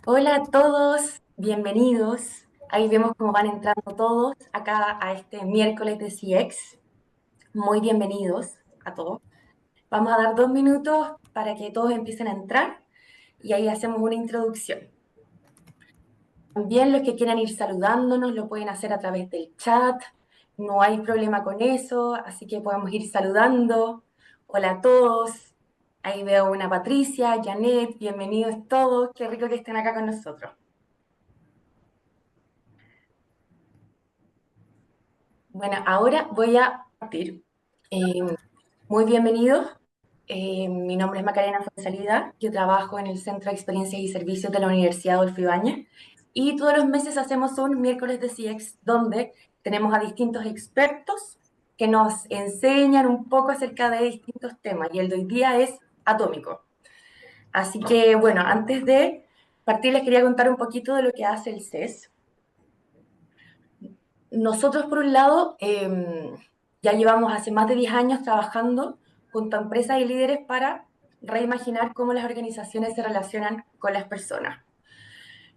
Hola a todos, bienvenidos. Ahí vemos cómo van entrando todos acá a este miércoles de CX. Muy bienvenidos a todos. Vamos a dar 2 minutos para que todos empiecen a entrar y ahí hacemos una introducción. También los que quieran ir saludándonos lo pueden hacer a través del chat. No hay problema con eso, así que podemos ir saludando. Hola a todos. Ahí veo una Patricia, Janet, bienvenidos todos. Qué rico que estén acá con nosotros. Bueno, ahora voy a partir. Muy bienvenidos. Mi nombre es Macarena Fuenzalida. Yo trabajo en el Centro de Experiencias y Servicios de la Universidad Adolfo Ibáñez. Y todos los meses hacemos un miércoles de CX donde tenemos a distintos expertos que nos enseñan un poco acerca de distintos temas. Y el de hoy día es atómico. Así que, bueno, antes de partir les quería contar un poquito de lo que hace el CES. Nosotros, por un lado, ya llevamos hace más de 10 años trabajando junto a empresas y líderes para reimaginar cómo las organizaciones se relacionan con las personas.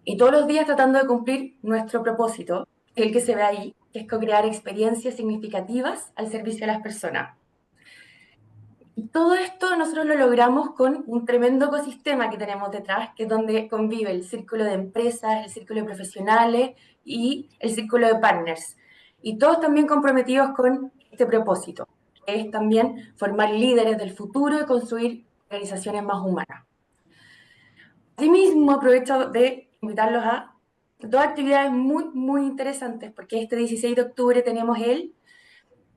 Y todos los días tratando de cumplir nuestro propósito, el que se ve ahí, que es co-crear experiencias significativas al servicio de las personas. Y todo esto nosotros lo logramos con un tremendo ecosistema que tenemos detrás, que es donde convive el círculo de empresas, el círculo de profesionales y el círculo de partners. Y todos también comprometidos con este propósito, que es también formar líderes del futuro y construir organizaciones más humanas. Asimismo, aprovecho de invitarlos a dos actividades muy interesantes, porque este 16 de octubre tenemos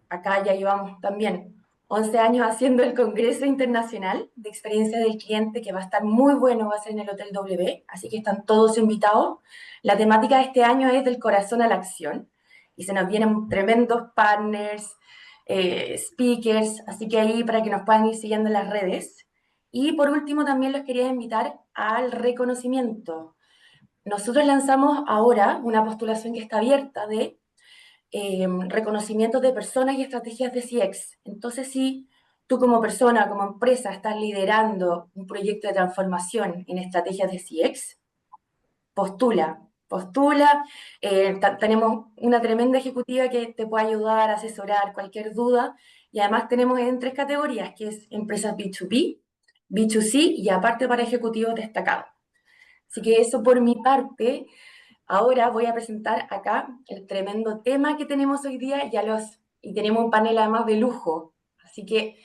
acá ya llevamos también 11 años haciendo el Congreso Internacional de Experiencia del Cliente, que va a estar muy bueno, va a ser en el Hotel W, así que están todos invitados. La temática de este año es del corazón a la acción, y se nos vienen tremendos partners, speakers, así que ahí para que nos puedan ir siguiendo en las redes. Y por último también los quería invitar al reconocimiento. Nosotros lanzamos ahora una postulación que está abierta de reconocimientos de personas y estrategias de CX. Entonces, si tú como persona, como empresa, estás liderando un proyecto de transformación en estrategias de CX, postula. Tenemos una tremenda ejecutiva que te puede ayudar a asesorar cualquier duda. Y además tenemos en 3 categorías, que es empresas B2B, B2C y aparte para ejecutivos destacados. Así que eso por mi parte. Ahora voy a presentar acá el tremendo tema que tenemos hoy día y tenemos un panel además de lujo. Así que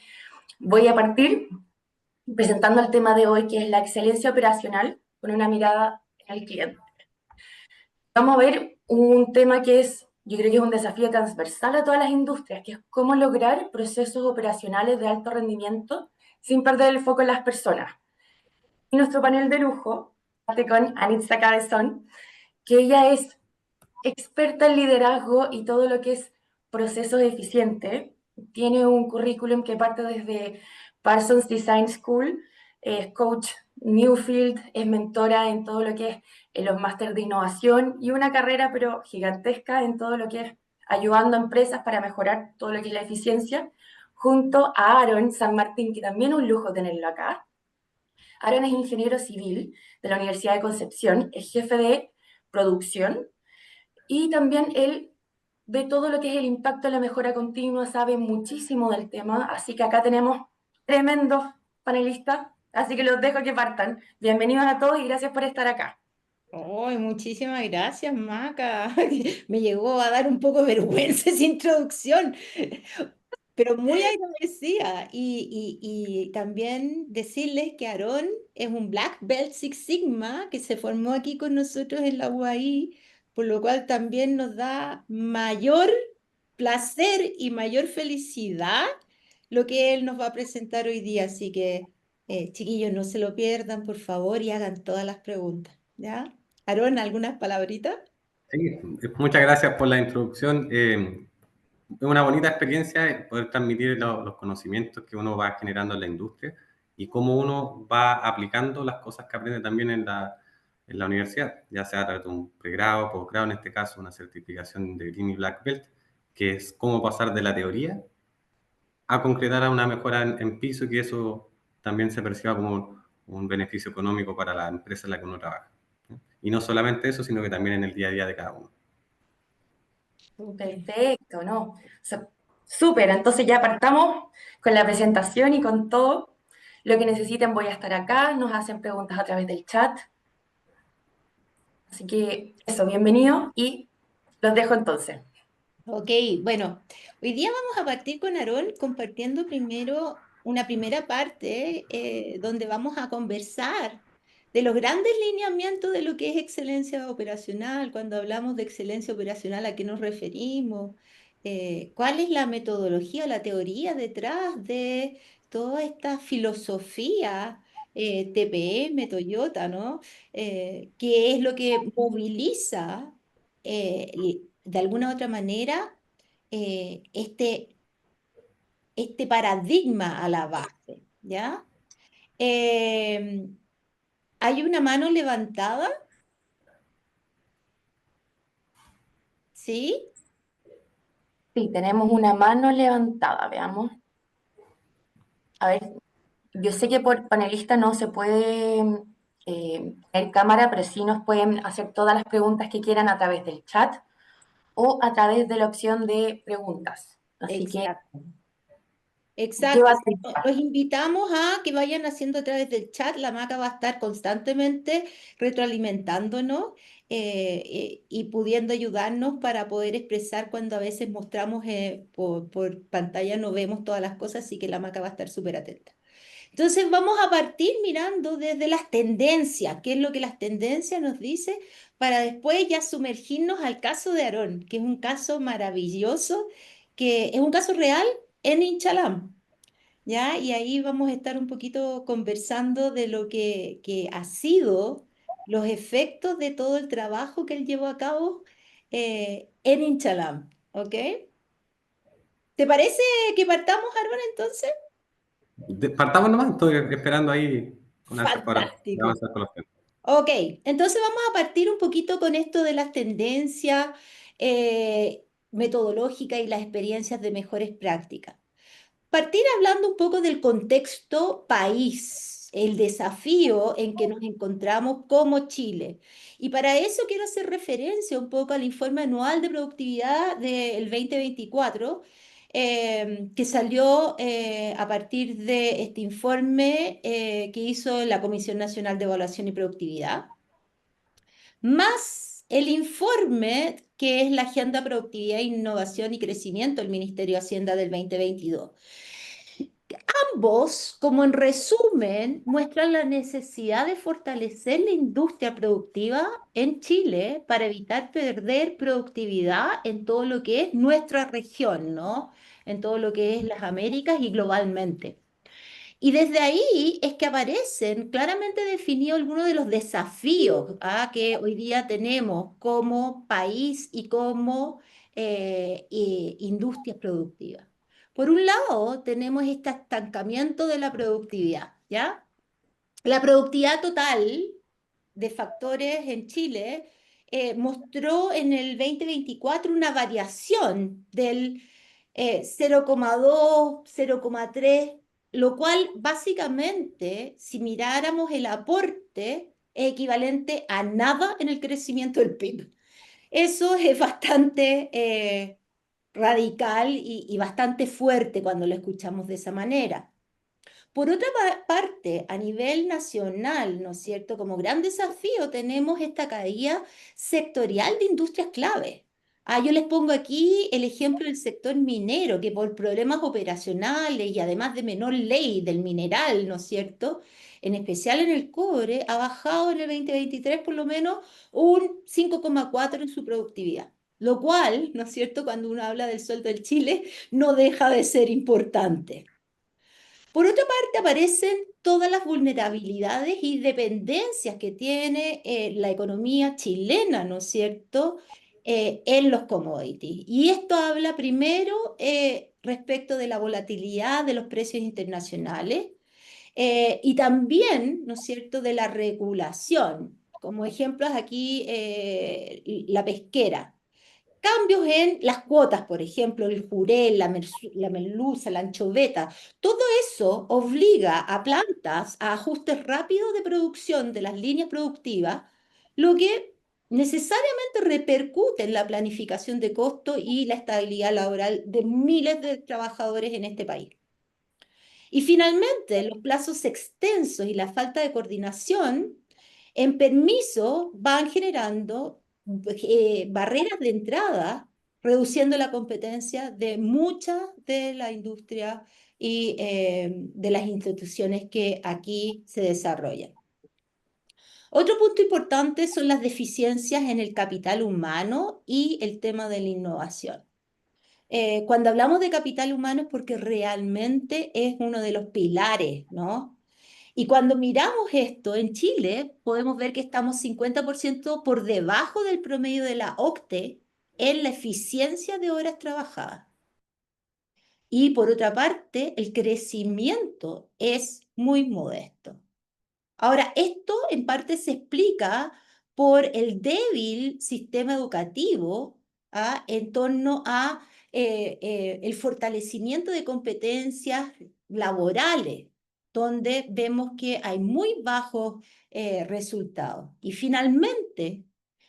voy a partir presentando el tema de hoy, que es la excelencia operacional con una mirada al cliente. Vamos a ver un tema que yo creo que es un desafío transversal a todas las industrias, que es cómo lograr procesos operacionales de alto rendimiento sin perder el foco en las personas. Y nuestro panel de lujo parte con Anitza Cabezón, que ella es experta en liderazgo y todo lo que es procesos eficientes. Tiene un currículum que parte desde Parsons Design School, es coach Newfield, es mentora en todo lo que es en los másteres de innovación y una carrera pero gigantesca en todo lo que es ayudando a empresas para mejorar todo lo que es la eficiencia, junto a Aaron San Martín, que también es un lujo tenerlo acá. Aaron es ingeniero civil de la Universidad de Concepción, es jefe de producción y también él ve todo lo que es el impacto en la mejora continua, sabe muchísimo del tema, así que acá tenemos tremendos panelistas, así que los dejo que partan. Bienvenidos a todos y gracias por estar acá. ¡Ay, muchísimas gracias, Maca! Me llegó a dar un poco de vergüenza esa introducción, pero muy agradecida. Y también decirles que Aarón es un Black Belt Six Sigma que se formó aquí con nosotros en la UAI, por lo cual también nos da mayor placer y mayor felicidad lo que él nos va a presentar hoy día. Así que, chiquillos, no se lo pierdan, por favor, y hagan todas las preguntas, ¿ya? Aarón, ¿algunas palabritas? Sí, muchas gracias por la introducción. Es una bonita experiencia poder transmitir los conocimientos que uno va generando en la industria y cómo uno va aplicando las cosas que aprende también en la universidad, ya sea a través de un pregrado, posgrado, en este caso una certificación de Green y Black Belt, que es cómo pasar de la teoría a concretar a una mejora en piso y que eso también se perciba como un beneficio económico para la empresa en la que uno trabaja. y no solamente eso, sino que también en el día a día de cada uno. Perfecto, ¿no? Súper, entonces ya partamos con la presentación y con todo. Lo que necesiten voy a estar acá, nos hacen preguntas a través del chat. Así que eso, bienvenido y los dejo entonces. Ok, bueno, hoy día vamos a partir con Aarón compartiendo primero una primera parte donde vamos a conversar de los grandes lineamientos de lo que es excelencia operacional. Cuando hablamos de excelencia operacional, ¿a qué nos referimos? ¿Cuál es la metodología, la teoría detrás de toda esta filosofía TPM, Toyota, ¿no? ¿Qué es lo que moviliza? De alguna u otra manera este paradigma a la base, ¿ya? Eh, ¿Hay una mano levantada? ¿Sí? Sí, tenemos una mano levantada, veamos. A ver, yo sé que por panelista no se puede ver cámara, pero sí nos pueden hacer todas las preguntas que quieran a través del chat o a través de la opción de preguntas. Así que, Exacto. ¿qué va Exacto. a ser? Los invitamos a que vayan haciendo a través del chat. La Maca va a estar constantemente retroalimentándonos y pudiendo ayudarnos para poder expresar cuando a veces mostramos por pantalla, no vemos todas las cosas, así que la Maca va a estar súper atenta. Entonces vamos a partir mirando desde las tendencias, qué es lo que las tendencias nos dicen, para después ya sumergirnos al caso de Aarón, que es un caso maravilloso, que es un caso real en Inchalam, ¿ya? Y ahí vamos a estar un poquito conversando de lo que ha sido los efectos de todo el trabajo que él llevó a cabo en Inchalam, ¿ok? ¿Te parece que partamos, Aarón, entonces? Partamos nomás, estoy esperando ahí para Fantástico. avanzar con los temas. Ok, entonces vamos a partir un poquito con esto de las tendencias metodológicas y las experiencias de mejores prácticas. Partir hablando un poco del contexto país, el desafío en que nos encontramos como Chile. Y para eso quiero hacer referencia un poco al informe anual de productividad del 2024, que salió a partir de este informe que hizo la Comisión Nacional de Evaluación y Productividad, más el informe que es la Agenda Productividad, Innovación y Crecimiento del Ministerio de Hacienda del 2022. Ambos, como en resumen, muestran la necesidad de fortalecer la industria productiva en Chile para evitar perder productividad en todo lo que es nuestra región, ¿no? En todo lo que es las Américas y globalmente. Y desde ahí es que aparecen claramente definidos algunos de los desafíos que hoy día tenemos como país y como industrias productivas. Por un lado, tenemos este estancamiento de la productividad, ¿ya? La productividad total de factores en Chile mostró en el 2024 una variación del 0,2, 0,3, lo cual básicamente, si miráramos el aporte, es equivalente a nada en el crecimiento del PIB. Eso es bastante radical y bastante fuerte cuando lo escuchamos de esa manera. Por otra parte, a nivel nacional, ¿no es cierto? Como gran desafío tenemos esta caída sectorial de industrias clave. Yo les pongo aquí el ejemplo del sector minero, que por problemas operacionales y además de menor ley del mineral, ¿no es cierto? En especial en el cobre, ha bajado en el 2023 por lo menos un 5,4 en su productividad. Lo cual, ¿no es cierto? Cuando uno habla del sueldo del Chile, no deja de ser importante. Por otra parte, aparecen todas las vulnerabilidades y dependencias que tiene la economía chilena, ¿no es cierto?, en los commodities. Y esto habla primero respecto de la volatilidad de los precios internacionales y también, ¿no es cierto?, de la regulación. Como ejemplos aquí, la pesquera. Cambios en las cuotas, por ejemplo, el jurel, la merluza, la anchoveta, todo eso obliga a plantas a ajustes rápidos de producción de las líneas productivas, lo que necesariamente repercute en la planificación de costos y la estabilidad laboral de miles de trabajadores en este país. Y finalmente, los plazos extensos y la falta de coordinación en permiso van generando barreras de entrada, reduciendo la competencia de muchas de la industria y de las instituciones que aquí se desarrollan. Otro punto importante son las deficiencias en el capital humano y el tema de la innovación. Cuando hablamos de capital humano es porque realmente es uno de los pilares, ¿no? Y cuando miramos esto en Chile, podemos ver que estamos 50% por debajo del promedio de la OCDE en la eficiencia de horas trabajadas. Y por otra parte, el crecimiento es muy modesto. Ahora, esto en parte se explica por el débil sistema educativo en torno a el fortalecimiento de competencias laborales, donde vemos que hay muy bajos resultados. Y finalmente,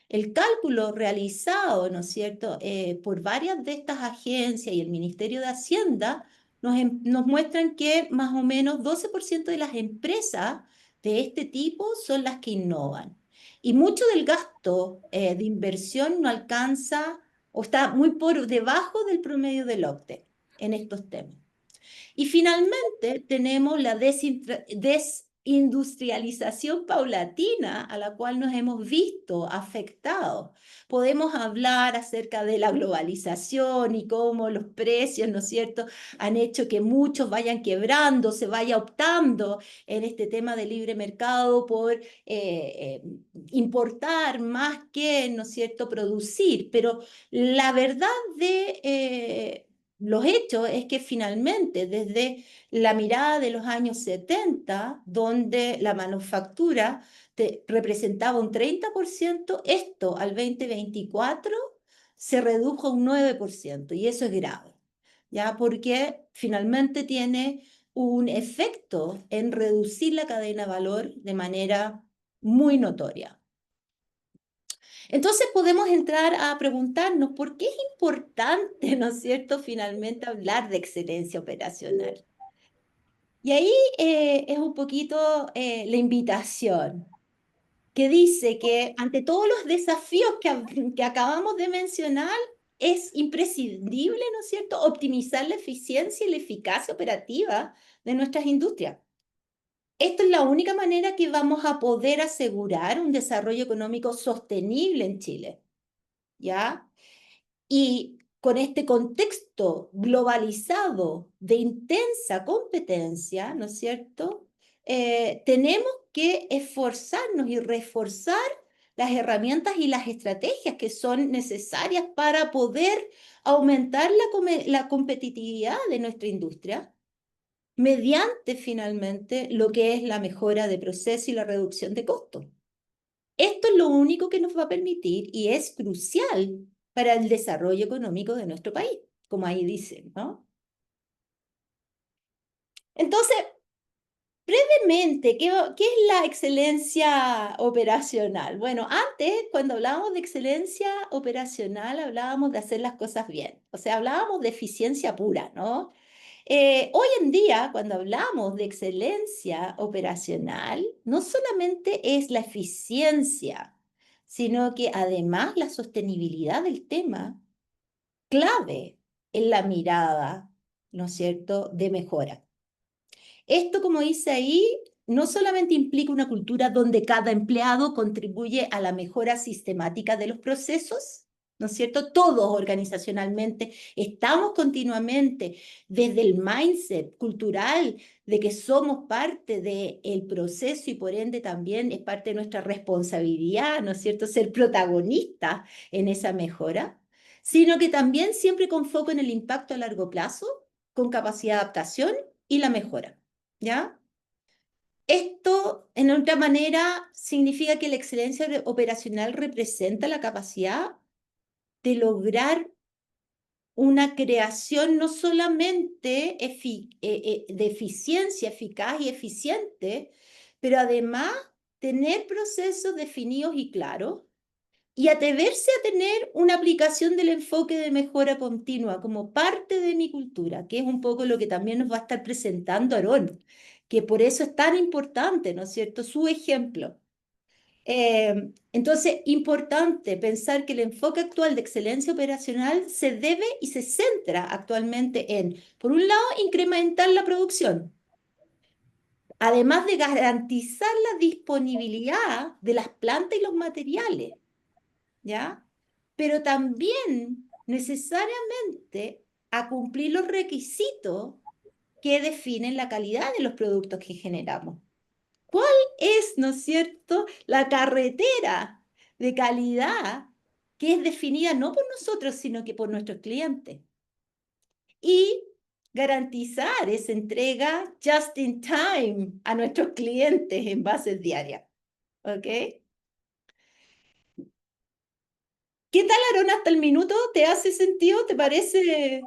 el cálculo realizado, ¿no es cierto?, por varias de estas agencias y el Ministerio de Hacienda nos muestran que más o menos 12% de las empresas de este tipo son las que innovan. Y mucho del gasto de inversión no alcanza o está muy por debajo del promedio del OCDE en estos temas. Y finalmente tenemos la desindustrialización paulatina a la cual nos hemos visto afectados. Podemos hablar acerca de la globalización y cómo los precios, ¿no es cierto?, han hecho que muchos vayan quebrando, se vaya optando en este tema de libre mercado por importar más que, ¿no es cierto?, producir. Pero la verdad de los hechos es que finalmente, desde la mirada de los años 70, donde la manufactura representaba un 30%, esto al 2024 se redujo a un 9%, y eso es grave, ¿ya? Porque finalmente tiene un efecto en reducir la cadena de valor de manera muy notoria. Entonces podemos entrar a preguntarnos por qué es importante, ¿no es cierto?, finalmente hablar de excelencia operacional. Y ahí es un poquito la invitación, que dice que ante todos los desafíos que acabamos de mencionar, es imprescindible, ¿no es cierto?, optimizar la eficiencia y la eficacia operativa de nuestras industrias. Esto es la única manera que vamos a poder asegurar un desarrollo económico sostenible en Chile, ¿ya? Y con este contexto globalizado de intensa competencia, ¿no es cierto?, tenemos que esforzarnos y reforzar las herramientas y las estrategias que son necesarias para poder aumentar la competitividad de nuestra industria mediante finalmente lo que es la mejora de proceso y la reducción de costos. Esto es lo único que nos va a permitir y es crucial para el desarrollo económico de nuestro país, como ahí dicen, ¿no? Entonces, brevemente, ¿qué es la excelencia operacional? Bueno, antes, cuando hablábamos de excelencia operacional, hablábamos de hacer las cosas bien, o sea, hablábamos de eficiencia pura, ¿no? Hoy en día, cuando hablamos de excelencia operacional, no solamente es la eficiencia, sino que además la sostenibilidad del tema clave en la mirada, ¿no es cierto?, de mejora. Esto, como dice ahí, no solamente implica una cultura donde cada empleado contribuye a la mejora sistemática de los procesos, ¿no es cierto? Todos organizacionalmente estamos continuamente desde el mindset cultural de que somos parte del proceso y por ende también es parte de nuestra responsabilidad, ¿no es cierto?, ser protagonistas en esa mejora, sino que también siempre con foco en el impacto a largo plazo, con capacidad de adaptación y la mejora, ¿ya? Esto, en otra manera, significa que la excelencia operacional representa la capacidad de lograr una creación no solamente de eficiencia eficaz y eficiente, pero además tener procesos definidos y claros y atreverse a tener una aplicación del enfoque de mejora continua como parte de mi cultura, que es un poco lo que también nos va a estar presentando Aarón, que por eso es tan importante, ¿no es cierto?, su ejemplo. Entonces, importante pensar que el enfoque actual de excelencia operacional se debe y se centra actualmente en, por un lado, incrementar la producción, además de garantizar la disponibilidad de las plantas y los materiales, ¿ya? Pero también necesariamente a cumplir los requisitos que definen la calidad de los productos que generamos. ¿Cuál es, no es cierto, la carretera de calidad que es definida no por nosotros, sino que por nuestros clientes? Y garantizar esa entrega just in time a nuestros clientes en bases diarias. ¿Ok? ¿Qué tal, Aaron, hasta el minuto? ¿Te hace sentido? ¿Te parece?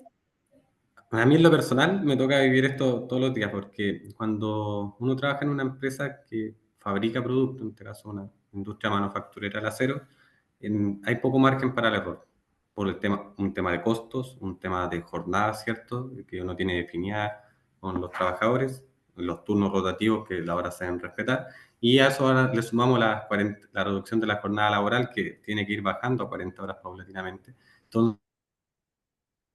A mí en lo personal me toca vivir esto todos los días, porque cuando uno trabaja en una empresa que fabrica productos, en este caso una industria manufacturera del acero, hay poco margen para el error, por un tema de costos, un tema de jornada, ¿cierto?, que uno tiene definida con los trabajadores, los turnos rotativos que la hora se deben respetar, y a eso ahora le sumamos la reducción de la jornada laboral que tiene que ir bajando a 40 horas paulatinamente. Entonces,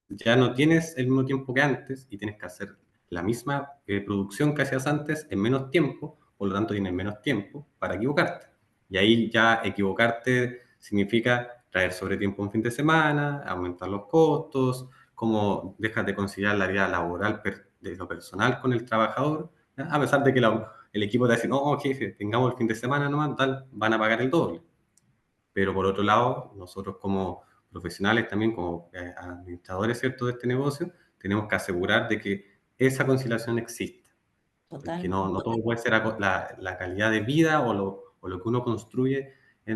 ya no tienes el mismo tiempo que antes y tienes que hacer la misma producción que hacías antes en menos tiempo, por lo tanto tienes menos tiempo para equivocarte. Y ahí ya equivocarte significa traer sobre tiempo un fin de semana, aumentar los costos, cómo dejas de conciliar la vida laboral de lo personal con el trabajador, ¿ya? A pesar de que el equipo te dice, no, jefe, tengamos el fin de semana nomás, tal, van a pagar el doble. Pero por otro lado, nosotros como profesionales, también como administradores, ¿cierto?, de este negocio, tenemos que asegurar de que esa conciliación exista, porque Total. no todo puede ser la calidad de vida o lo que uno construye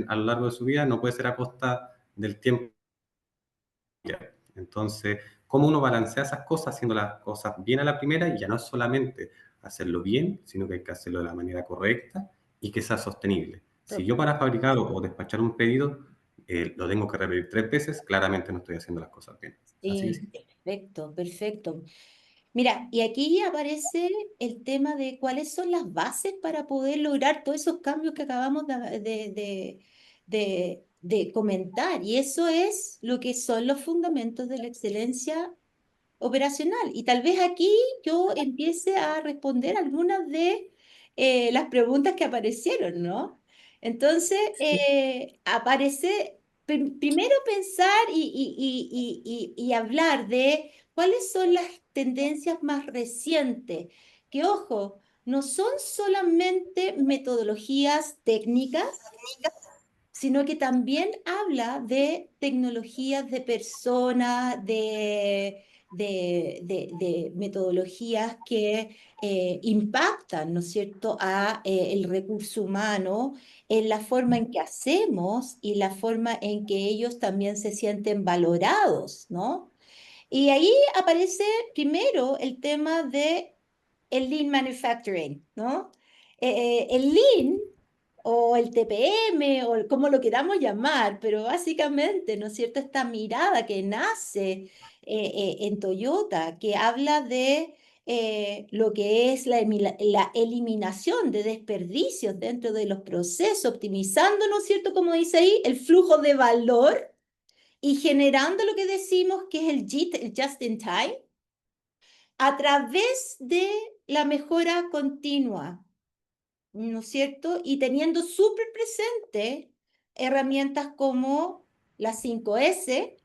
a lo largo de su vida, no puede ser a costa del tiempo. Entonces, ¿cómo uno balancea esas cosas haciendo las cosas bien a la primera? Y ya no es solamente hacerlo bien, sino que hay que hacerlo de la manera correcta y que sea sostenible. Si yo para fabricar o despachar un pedido lo tengo que repetir 3 veces, claramente no estoy haciendo las cosas bien. Así Sí, es. perfecto, perfecto. Mira, y aquí aparece el tema de cuáles son las bases para poder lograr todos esos cambios que acabamos de comentar. Y eso es lo que son los fundamentos de la excelencia operacional. Y tal vez aquí yo empiece a responder algunas de las preguntas que aparecieron, ¿no? Entonces, primero pensar y hablar de cuáles son las tendencias más recientes, que ojo, no son solamente metodologías técnicas, sino que también habla de tecnologías de personas, de metodologías que impactan, ¿no es cierto?, a el recurso humano en la forma en que hacemos y la forma en que ellos también se sienten valorados, ¿no? Y ahí aparece primero el tema de el Lean Manufacturing, ¿no? El Lean o el TPM o como lo queramos llamar, pero básicamente, ¿no es cierto?, esta mirada que nace en Toyota, que habla de lo que es la eliminación de desperdicios dentro de los procesos, optimizando, ¿no es cierto?, como dice ahí, el flujo de valor y generando lo que decimos que es el just in time, a través de la mejora continua, ¿no es cierto? Y teniendo súper presente herramientas como las 5S,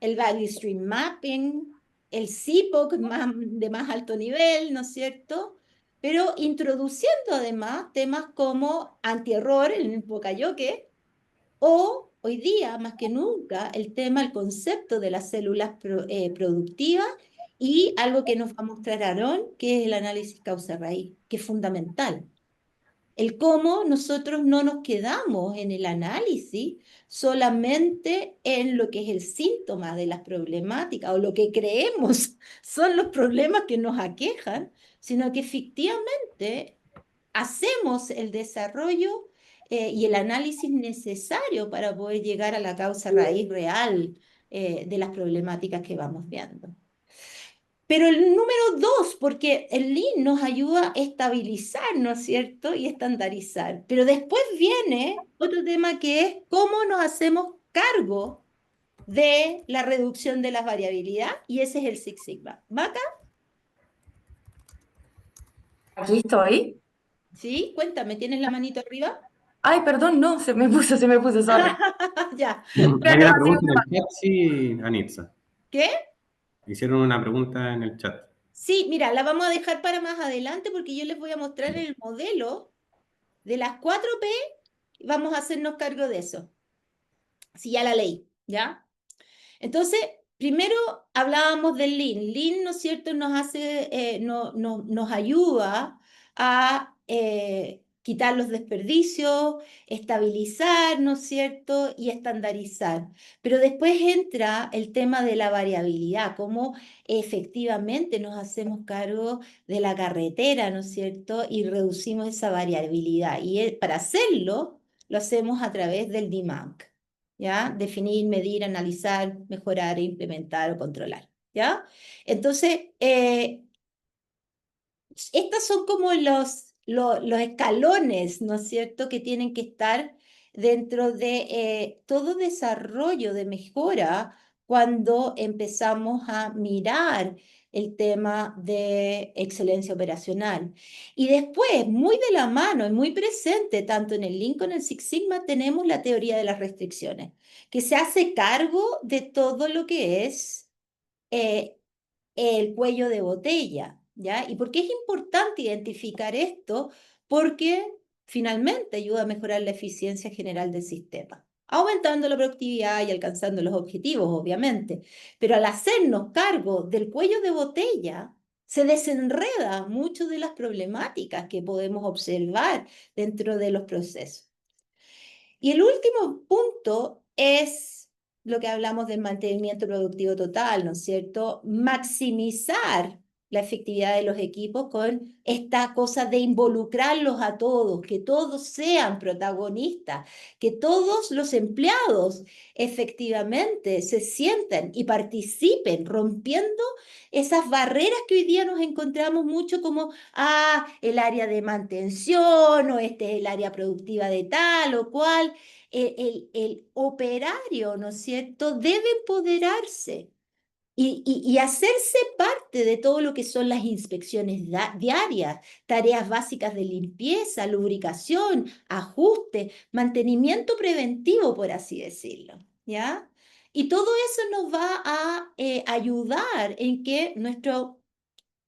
el Value Stream Mapping, el CIPOC de más alto nivel, ¿no es cierto? Pero introduciendo además temas como antierror, el Pocayoke, o hoy día, más que nunca, el concepto de las células productivas y algo que nos va a mostrar Aarón, que es el análisis causa-raíz, que es fundamental. El cómo nosotros no nos quedamos en el análisis solamente en lo que es el síntoma de las problemáticas o lo que creemos son los problemas que nos aquejan, sino que efectivamente hacemos el desarrollo y el análisis necesario para poder llegar a la causa raíz real de las problemáticas que vamos viendo. Pero el número 2, porque el Lean nos ayuda a estabilizar, ¿no es cierto? Y estandarizar. Pero después viene otro tema que es cómo nos hacemos cargo de la reducción de la variabilidad, y ese es el Six Sigma. ¿Maca? Aquí estoy. ¿Sí? Cuéntame, ¿tienes la manito arriba? Ay, perdón, no, se me puso, sorry. Ya. Hay una pregunta en el chat, sí, Anitza. ¿Qué? Hicieron una pregunta en el chat. Sí, mira, la vamos a dejar para más adelante porque yo les voy a mostrar el modelo de las 4P y vamos a hacernos cargo de eso. Si ya la leí, ¿ya? Entonces, primero hablábamos del Lean. Lean, ¿no es cierto?, nos hace, nos ayuda a quitar los desperdicios, estabilizar, ¿no es cierto?, y estandarizar. Pero después entra el tema de la variabilidad, cómo efectivamente nos hacemos cargo de la carretera, ¿no es cierto?, y reducimos esa variabilidad. Y para hacerlo, lo hacemos a través del DMANC. ¿Ya? Definir, medir, analizar, mejorar, implementar o controlar, ¿ya? Entonces, estos son como los escalones, ¿no es cierto?, que tienen que estar dentro de todo desarrollo de mejora cuando empezamos a mirar el tema de excelencia operacional. Y después, muy de la mano y muy presente, tanto en el Lean como en el Six Sigma, tenemos la teoría de las restricciones, que se hace cargo de todo lo que es el cuello de botella, ¿ya? ¿Y por qué es importante identificar esto? Porque finalmente ayuda a mejorar la eficiencia general del sistema, aumentando la productividad y alcanzando los objetivos, obviamente. Pero al hacernos cargo del cuello de botella, se desenreda mucho de las problemáticas que podemos observar dentro de los procesos. Y el último punto es lo que hablamos del mantenimiento productivo total, ¿no es cierto? Maximizar la efectividad de los equipos con esta cosa de involucrarlos a todos, que todos sean protagonistas, que todos los empleados efectivamente se sientan y participen, rompiendo esas barreras que hoy día nos encontramos mucho como, el área de mantención o este es el área productiva de tal o cual. El operario, ¿no es cierto?, debe empoderarse y hacerse parte de todo lo que son las inspecciones diarias, tareas básicas de limpieza, lubricación, ajuste, mantenimiento preventivo, por así decirlo, ¿ya? Y todo eso nos va a ayudar en que nuestro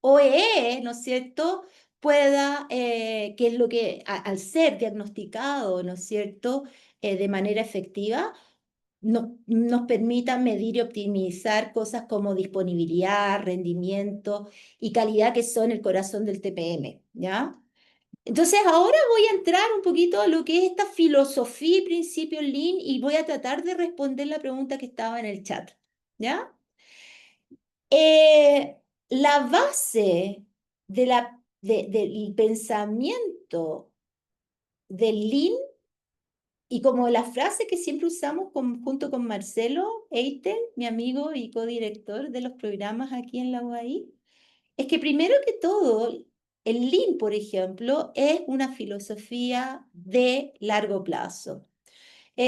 OEE, ¿no es cierto?, pueda, que es lo que al ser diagnosticado, ¿no es cierto?, de manera efectiva, nos permita medir y optimizar cosas como disponibilidad, rendimiento y calidad, que son el corazón del TPM, ¿ya? Entonces, ahora voy a entrar un poquito a lo que es esta filosofía y principios Lean y voy a tratar de responder la pregunta que estaba en el chat, ¿ya? La base del pensamiento del Lean, y como la frase que siempre usamos junto con Marcelo Eitel, mi amigo y codirector de los programas aquí en la UAI, es que primero que todo, el Lean, por ejemplo, es una filosofía de largo plazo. Y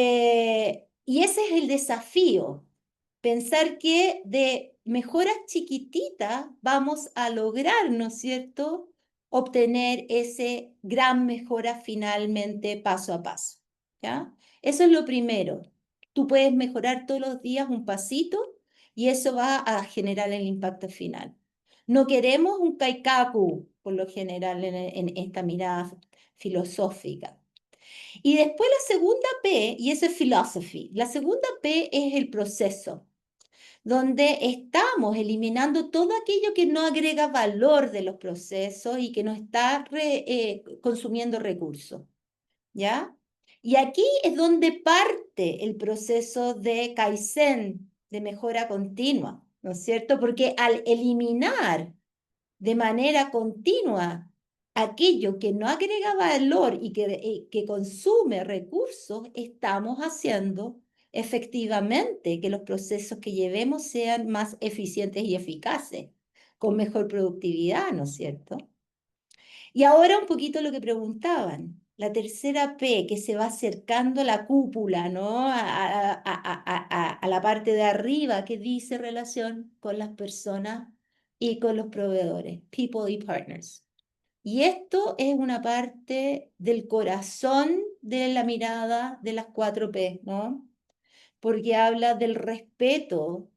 ese es el desafío, pensar que de mejoras chiquititas vamos a lograr, ¿no es cierto?, obtener ese gran mejora finalmente paso a paso, ¿ya? Eso es lo primero. Tú puedes mejorar todos los días un pasito y eso va a generar el impacto final. No queremos un kaikaku, por lo general, en esta mirada filosófica. Y después la segunda P, y eso es philosophy, la segunda P es el proceso, donde estamos eliminando todo aquello que no agrega valor de los procesos y que nos está consumiendo recursos, ¿ya? Y aquí es donde parte el proceso de Kaizen, de mejora continua, ¿no es cierto? Porque al eliminar de manera continua aquello que no agrega valor y que consume recursos, estamos haciendo efectivamente que los procesos que llevemos sean más eficientes y eficaces, con mejor productividad, ¿no es cierto? Y ahora un poquito lo que preguntaban, la tercera P, que se va acercando a la cúpula, ¿no? A la parte de arriba que dice relación con las personas y con los proveedores, people y partners. Y esto es una parte del corazón de la mirada de las 4P, ¿no? Porque habla del respeto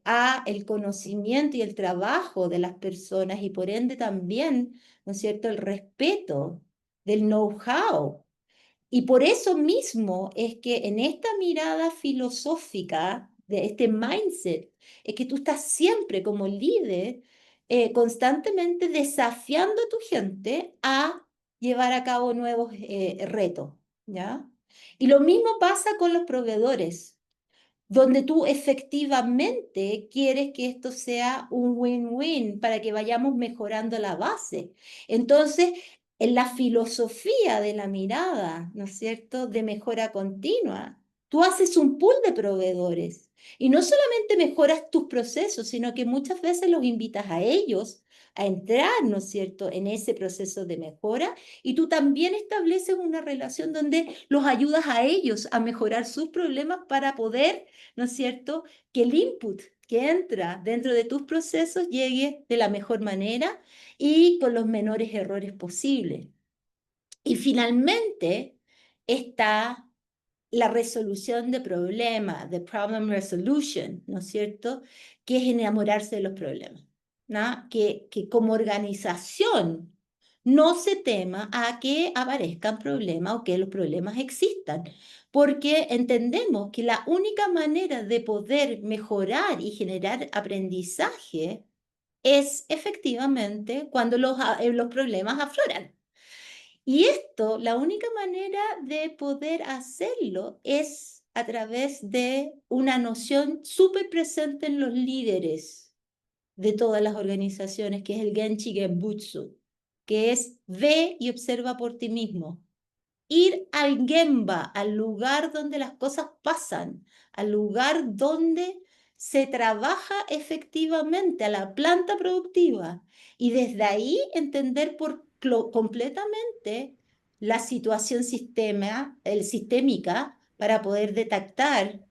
a el conocimiento y el trabajo de las personas y por ende también, ¿no es cierto?, el respeto del know-how. Y por eso mismo es que en esta mirada filosófica, de este mindset, es que tú estás siempre como líder constantemente desafiando a tu gente a llevar a cabo nuevos retos, ¿ya? Y lo mismo pasa con los proveedores, donde tú efectivamente quieres que esto sea un win-win para que vayamos mejorando la base. Entonces, en la filosofía de la mirada, ¿no es cierto?, de mejora continua, tú haces un pool de proveedores y no solamente mejoras tus procesos, sino que muchas veces los invitas a ellos a entrar, ¿no es cierto?, en ese proceso de mejora y tú también estableces una relación donde los ayudas a ellos a mejorar sus problemas para poder, ¿no es cierto?, que el input que entra dentro de tus procesos llegue de la mejor manera y con los menores errores posibles. Y finalmente está la resolución de problemas, the problem resolution, ¿no es cierto?, que es enamorarse de los problemas, ¿no? Que como organización no se tema a que aparezcan problemas o que los problemas existan, porque entendemos que la única manera de poder mejorar y generar aprendizaje es efectivamente cuando los problemas afloran. Y esto, la única manera de poder hacerlo es a través de una noción súper presente en los líderes de todas las organizaciones, que es el Genchi Genbutsu, que es ve y observa por ti mismo. Ir al Gemba, al lugar donde las cosas pasan, al lugar donde se trabaja efectivamente, a la planta productiva, y desde ahí entender completamente la situación sistémica para poder detectar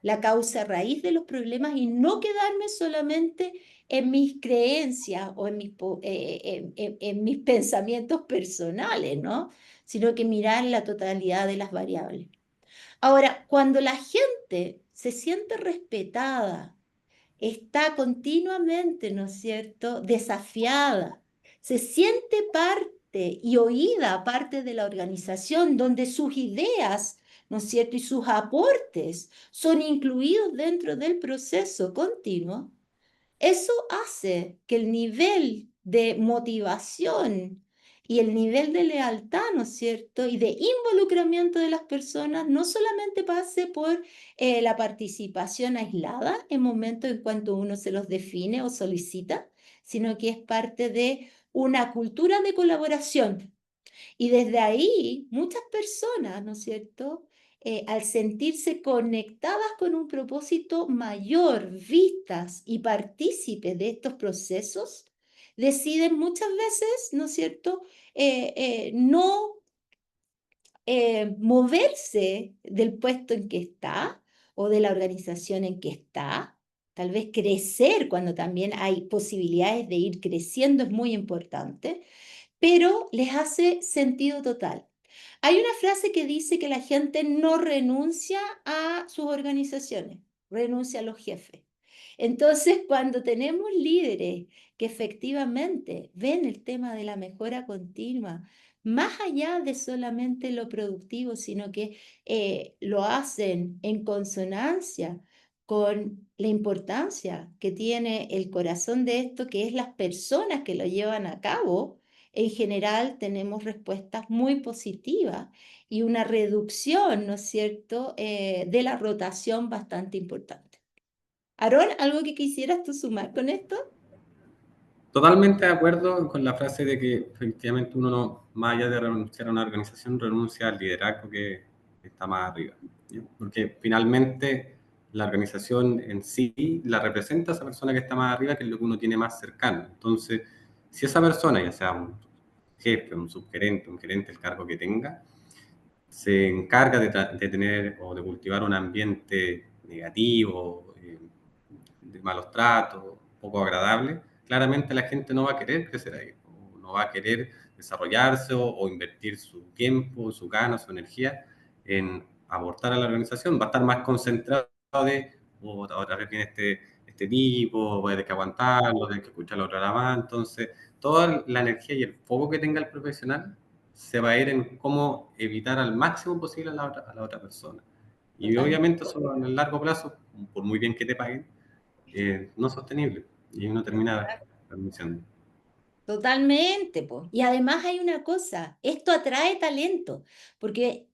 la causa raíz de los problemas y no quedarme solamente en mis creencias o en mis pensamientos personales, ¿no? Sino que mirar la totalidad de las variables. Ahora, cuando la gente se siente respetada, está continuamente, ¿no es cierto?, desafiada, se siente parte y oída parte de la organización, donde sus ideas, ¿no es cierto?, y sus aportes son incluidos dentro del proceso continuo, eso hace que el nivel de motivación y el nivel de lealtad, ¿no es cierto?, y de involucramiento de las personas no solamente pase por la participación aislada en momentos en cuanto uno se los define o solicita, sino que es parte de una cultura de colaboración. Y desde ahí, muchas personas, ¿no es cierto?, al sentirse conectadas con un propósito mayor, vistas y partícipes de estos procesos, deciden muchas veces, ¿no es cierto?, no moverse del puesto en que está o de la organización en que está, tal vez crecer cuando también hay posibilidades de ir creciendo es muy importante, pero les hace sentido total. Hay una frase que dice que la gente no renuncia a sus organizaciones, renuncia a los jefes. Entonces, cuando tenemos líderes que efectivamente ven el tema de la mejora continua, más allá de solamente lo productivo, sino que lo hacen en consonancia con la importancia que tiene el corazón de esto, que es las personas que lo llevan a cabo, en general tenemos respuestas muy positivas y una reducción, ¿no es cierto?, de la rotación bastante importante. Aarón, ¿algo que quisieras tú sumar con esto? Totalmente de acuerdo con la frase de que efectivamente uno no, más allá de renunciar a una organización, renuncia al liderazgo que está más arriba. ¿Ya? Porque finalmente la organización en sí la representa a esa persona que está más arriba, que es lo que uno tiene más cercano. Entonces, si esa persona, ya sea un jefe, un subgerente, un gerente, el cargo que tenga, se encarga de tener o de cultivar un ambiente negativo, de malos tratos, poco agradable, claramente la gente no va a querer crecer ahí, o no va a querer desarrollarse o invertir su tiempo, su ganas, su energía en aportar a la organización, va a estar más concentrado de, oh, otra vez viene este tipo, voy a tener que aguantarlo, voy a tener que escucharlo otra vez más, entonces toda la energía y el foco que tenga el profesional se va a ir en cómo evitar al máximo posible a la otra persona. Y Total. obviamente eso en el largo plazo, por muy bien que te paguen, no sostenible y uno termina renunciando. Totalmente, po. Y además hay una cosa, esto atrae talento, porque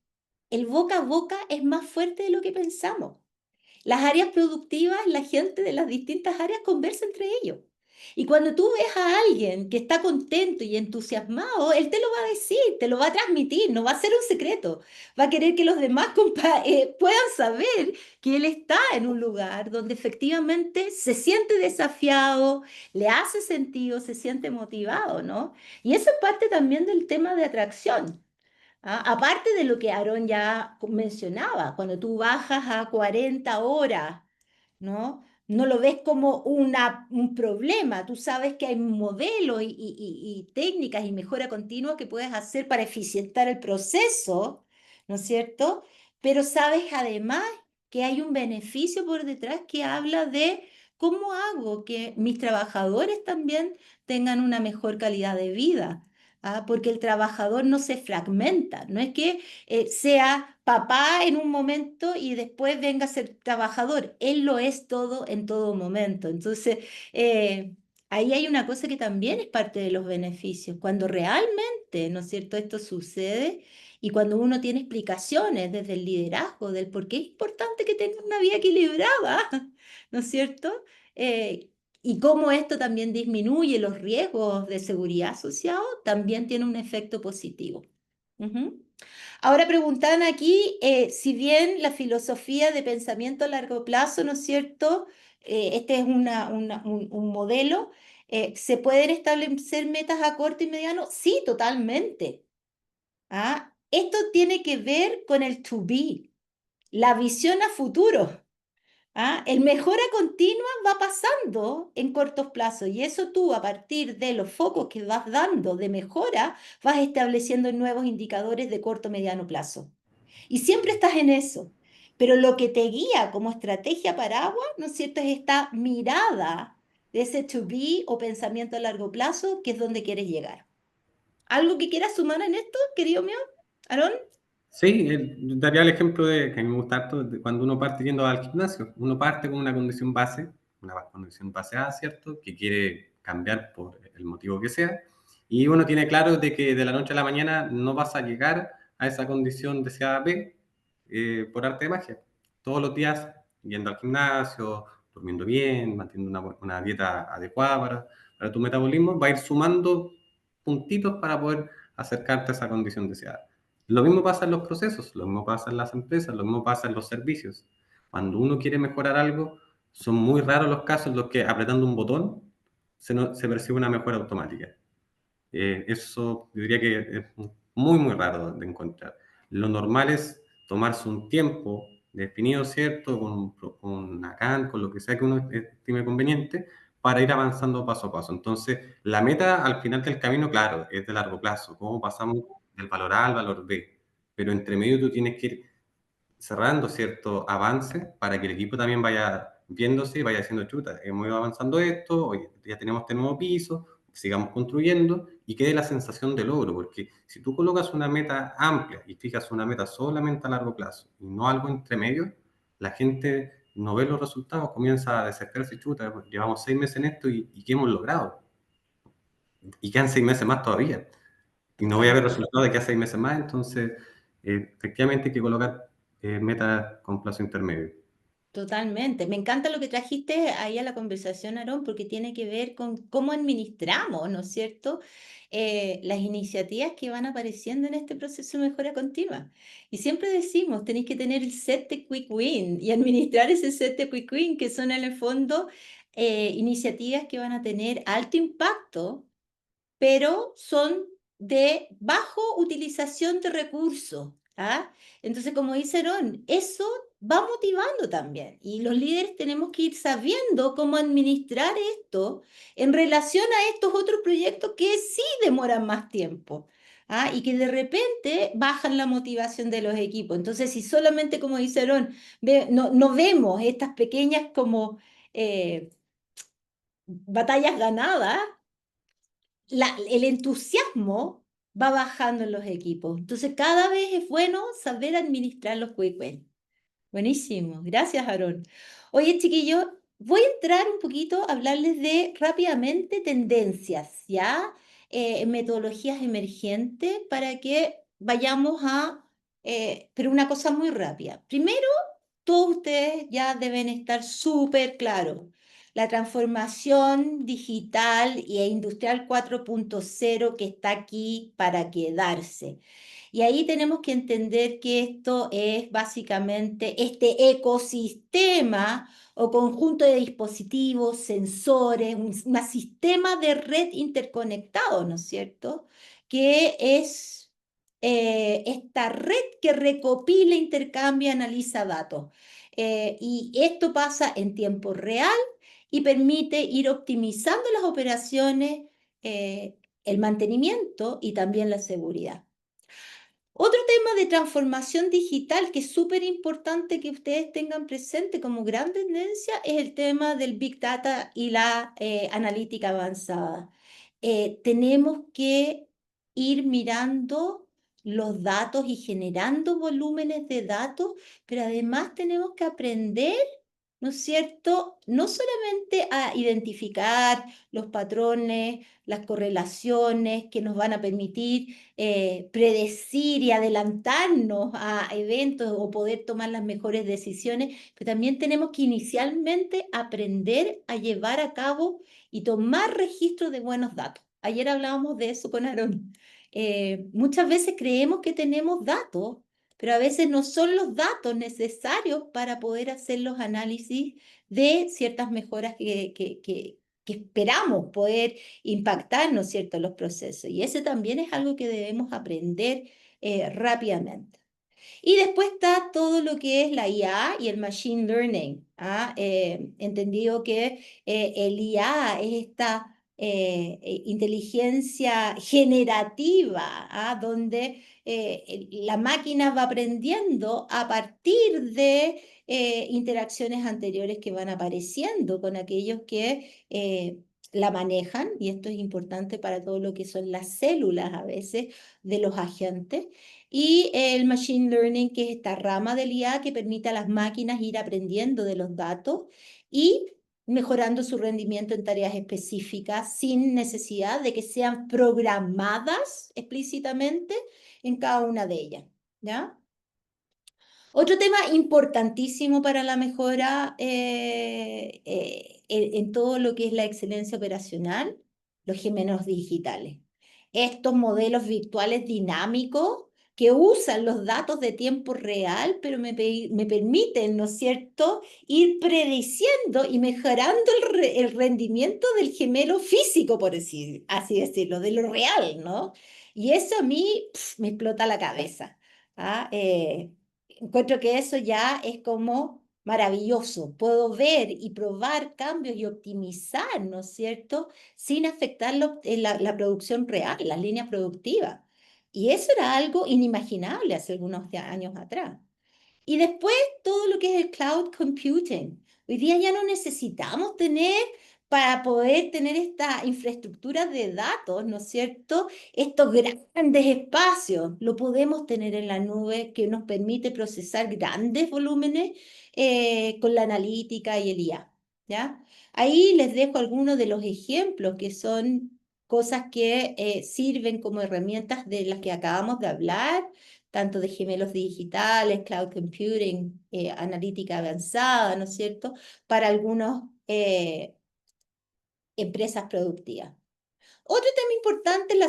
el boca a boca es más fuerte de lo que pensamos. Las áreas productivas, la gente de las distintas áreas conversa entre ellos. Y cuando tú ves a alguien que está contento y entusiasmado, él te lo va a decir, te lo va a transmitir, no va a ser un secreto. Va a querer que los demás puedan saber que él está en un lugar donde efectivamente se siente desafiado, le hace sentido, se siente motivado, ¿no? Y eso es parte también del tema de atracción. Aparte de lo que Aarón ya mencionaba, cuando tú bajas a 40 horas, ¿no? No lo ves como un problema, tú sabes que hay modelos y técnicas y mejora continua que puedes hacer para eficientar el proceso, ¿no es cierto? Pero sabes además que hay un beneficio por detrás que habla de cómo hago que mis trabajadores también tengan una mejor calidad de vida. Porque el trabajador no se fragmenta, no es que sea papá en un momento y después venga a ser trabajador, él lo es todo en todo momento. Entonces, ahí hay una cosa que también es parte de los beneficios, cuando realmente, ¿no es cierto?, esto sucede y cuando uno tiene explicaciones desde el liderazgo del por qué es importante que tenga una vida equilibrada, ¿no es cierto? Eh, y cómo esto también disminuye los riesgos de seguridad asociados, también tiene un efecto positivo. Ujú. Ahora preguntan aquí, si bien la filosofía de pensamiento a largo plazo, ¿no es cierto? Este es un modelo. ¿Se pueden establecer metas a corto y mediano? Sí, totalmente. Esto tiene que ver con el to be, la visión a futuro. El mejora continua va pasando en cortos plazos y eso tú a partir de los focos que vas dando de mejora vas estableciendo nuevos indicadores de corto mediano plazo. Y siempre estás en eso. Pero lo que te guía como estrategia paraguas, ¿no es cierto?, es esta mirada de ese to be o pensamiento a largo plazo, que es donde quieres llegar. ¿Algo que quieras sumar en esto, querido mío? ¿Aarón? Sí, daría el ejemplo de que a mí me gusta harto de cuando uno parte yendo al gimnasio. Uno parte con una condición base, una condición base A, ¿cierto? Que quiere cambiar por el motivo que sea. Y uno tiene claro de que de la noche a la mañana no vas a llegar a esa condición deseada B por arte de magia. Todos los días yendo al gimnasio, durmiendo bien, manteniendo una dieta adecuada para tu metabolismo, va a ir sumando puntitos para poder acercarte a esa condición deseada. Lo mismo pasa en los procesos, lo mismo pasa en las empresas, lo mismo pasa en los servicios. Cuando uno quiere mejorar algo, son muy raros los casos en los que apretando un botón se percibe una mejora automática. Eso yo diría que es muy, muy raro de encontrar. Lo normal es tomarse un tiempo definido, ¿cierto? Con una CAN, con lo que sea que uno estime conveniente, para ir avanzando paso a paso. Entonces, la meta al final del camino, claro, es de largo plazo. ¿Cómo pasamos del valor A al valor B? Pero entre medio tú tienes que ir cerrando ciertos avances para que el equipo también vaya viéndose y vaya diciendo, chuta, hemos ido avanzando esto, hoy ya tenemos este nuevo piso, sigamos construyendo y quede la sensación de logro, porque si tú colocas una meta amplia y fijas una meta solamente a largo plazo y no algo entre medio, la gente no ve los resultados, comienza a desesperarse, chuta, llevamos 6 meses en esto y ¿qué hemos logrado? Y quedan 6 meses más todavía y no voy a ver Totalmente. resultados de aquí a 6 meses más, entonces efectivamente hay que colocar metas con plazo intermedio. Totalmente. Me encanta lo que trajiste ahí a la conversación, Aarón, porque tiene que ver con cómo administramos, ¿no es cierto? Las iniciativas que van apareciendo en este proceso de mejora continua. Y siempre decimos, tenéis que tener el set de Quick Win y administrar ese set de Quick Win, que son en el fondo iniciativas que van a tener alto impacto, pero son de bajo utilización de recursos. ¿Ah? Entonces, como dice Aaron, eso va motivando también. Y los líderes tenemos que ir sabiendo cómo administrar esto en relación a estos otros proyectos que sí demoran más tiempo. ¿Ah? Y que de repente bajan la motivación de los equipos. Entonces, si solamente, como dice Aaron, no vemos estas pequeñas como batallas ganadas, el entusiasmo va bajando en los equipos. Entonces, cada vez es bueno saber administrar los quick wins. Buenísimo, gracias, Aarón. Oye, chiquillos, voy a entrar un poquito a hablarles de rápidamente tendencias, ¿ya? Metodologías emergentes para que vayamos pero una cosa muy rápida. Primero, todos ustedes ya deben estar súper claros. La transformación digital e industrial 4.0 que está aquí para quedarse. Y ahí tenemos que entender que esto es básicamente este ecosistema o conjunto de dispositivos, sensores, un sistema de red interconectado, ¿no es cierto? Que es esta red que recopila, intercambia, analiza datos. Y esto pasa en tiempo real y permite ir optimizando las operaciones, el mantenimiento y también la seguridad. Otro tema de transformación digital que es súper importante que ustedes tengan presente como gran tendencia es el tema del Big Data y la analítica avanzada. Tenemos que ir mirando los datos y generando volúmenes de datos, pero además tenemos que aprender, ¿no es cierto? No solamente a identificar los patrones, las correlaciones que nos van a permitir predecir y adelantarnos a eventos o poder tomar las mejores decisiones, pero también tenemos que inicialmente aprender a llevar a cabo y tomar registro de buenos datos. Ayer hablábamos de eso con Aarón. Muchas veces creemos que tenemos datos, pero a veces no son los datos necesarios para poder hacer los análisis de ciertas mejoras que esperamos poder impactar, ¿no es cierto?, los procesos. Y ese también es algo que debemos aprender rápidamente. Y después está todo lo que es la IA y el Machine Learning. ¿Ah? Entendido que el IA es esta inteligencia generativa, ¿ah? Donde la máquina va aprendiendo a partir de interacciones anteriores que van apareciendo con aquellos que la manejan, y esto es importante para todo lo que son las células a veces de los agentes, y el Machine Learning, que es esta rama del IA que permite a las máquinas ir aprendiendo de los datos y mejorando su rendimiento en tareas específicas sin necesidad de que sean programadas explícitamente en cada una de ellas, ¿ya? Otro tema importantísimo para la mejora en todo lo que es la excelencia operacional, los gemelos digitales. Estos modelos virtuales dinámicos que usan los datos de tiempo real, pero me permiten, ¿no es cierto?, ir prediciendo y mejorando el rendimiento del gemelo físico, por así decirlo, de lo real, ¿no? Y eso a mí me explota la cabeza. ¿Ah? Encuentro que eso ya es como maravilloso. Puedo ver y probar cambios y optimizar, ¿no es cierto?, sin afectar la producción real, las líneas productivas. Y eso era algo inimaginable hace algunos años atrás. Y después todo lo que es el cloud computing. Hoy día ya no necesitamos tener, para poder tener esta infraestructura de datos, ¿no es cierto?, estos grandes espacios. Lo podemos tener en la nube, que nos permite procesar grandes volúmenes con la analítica y el IA, ¿ya? Ahí les dejo algunos de los ejemplos que son cosas que sirven como herramientas de las que acabamos de hablar. tanto de gemelos digitales, cloud computing, analítica avanzada, ¿no es cierto?, para algunas empresas productivas. Otro tema importante es la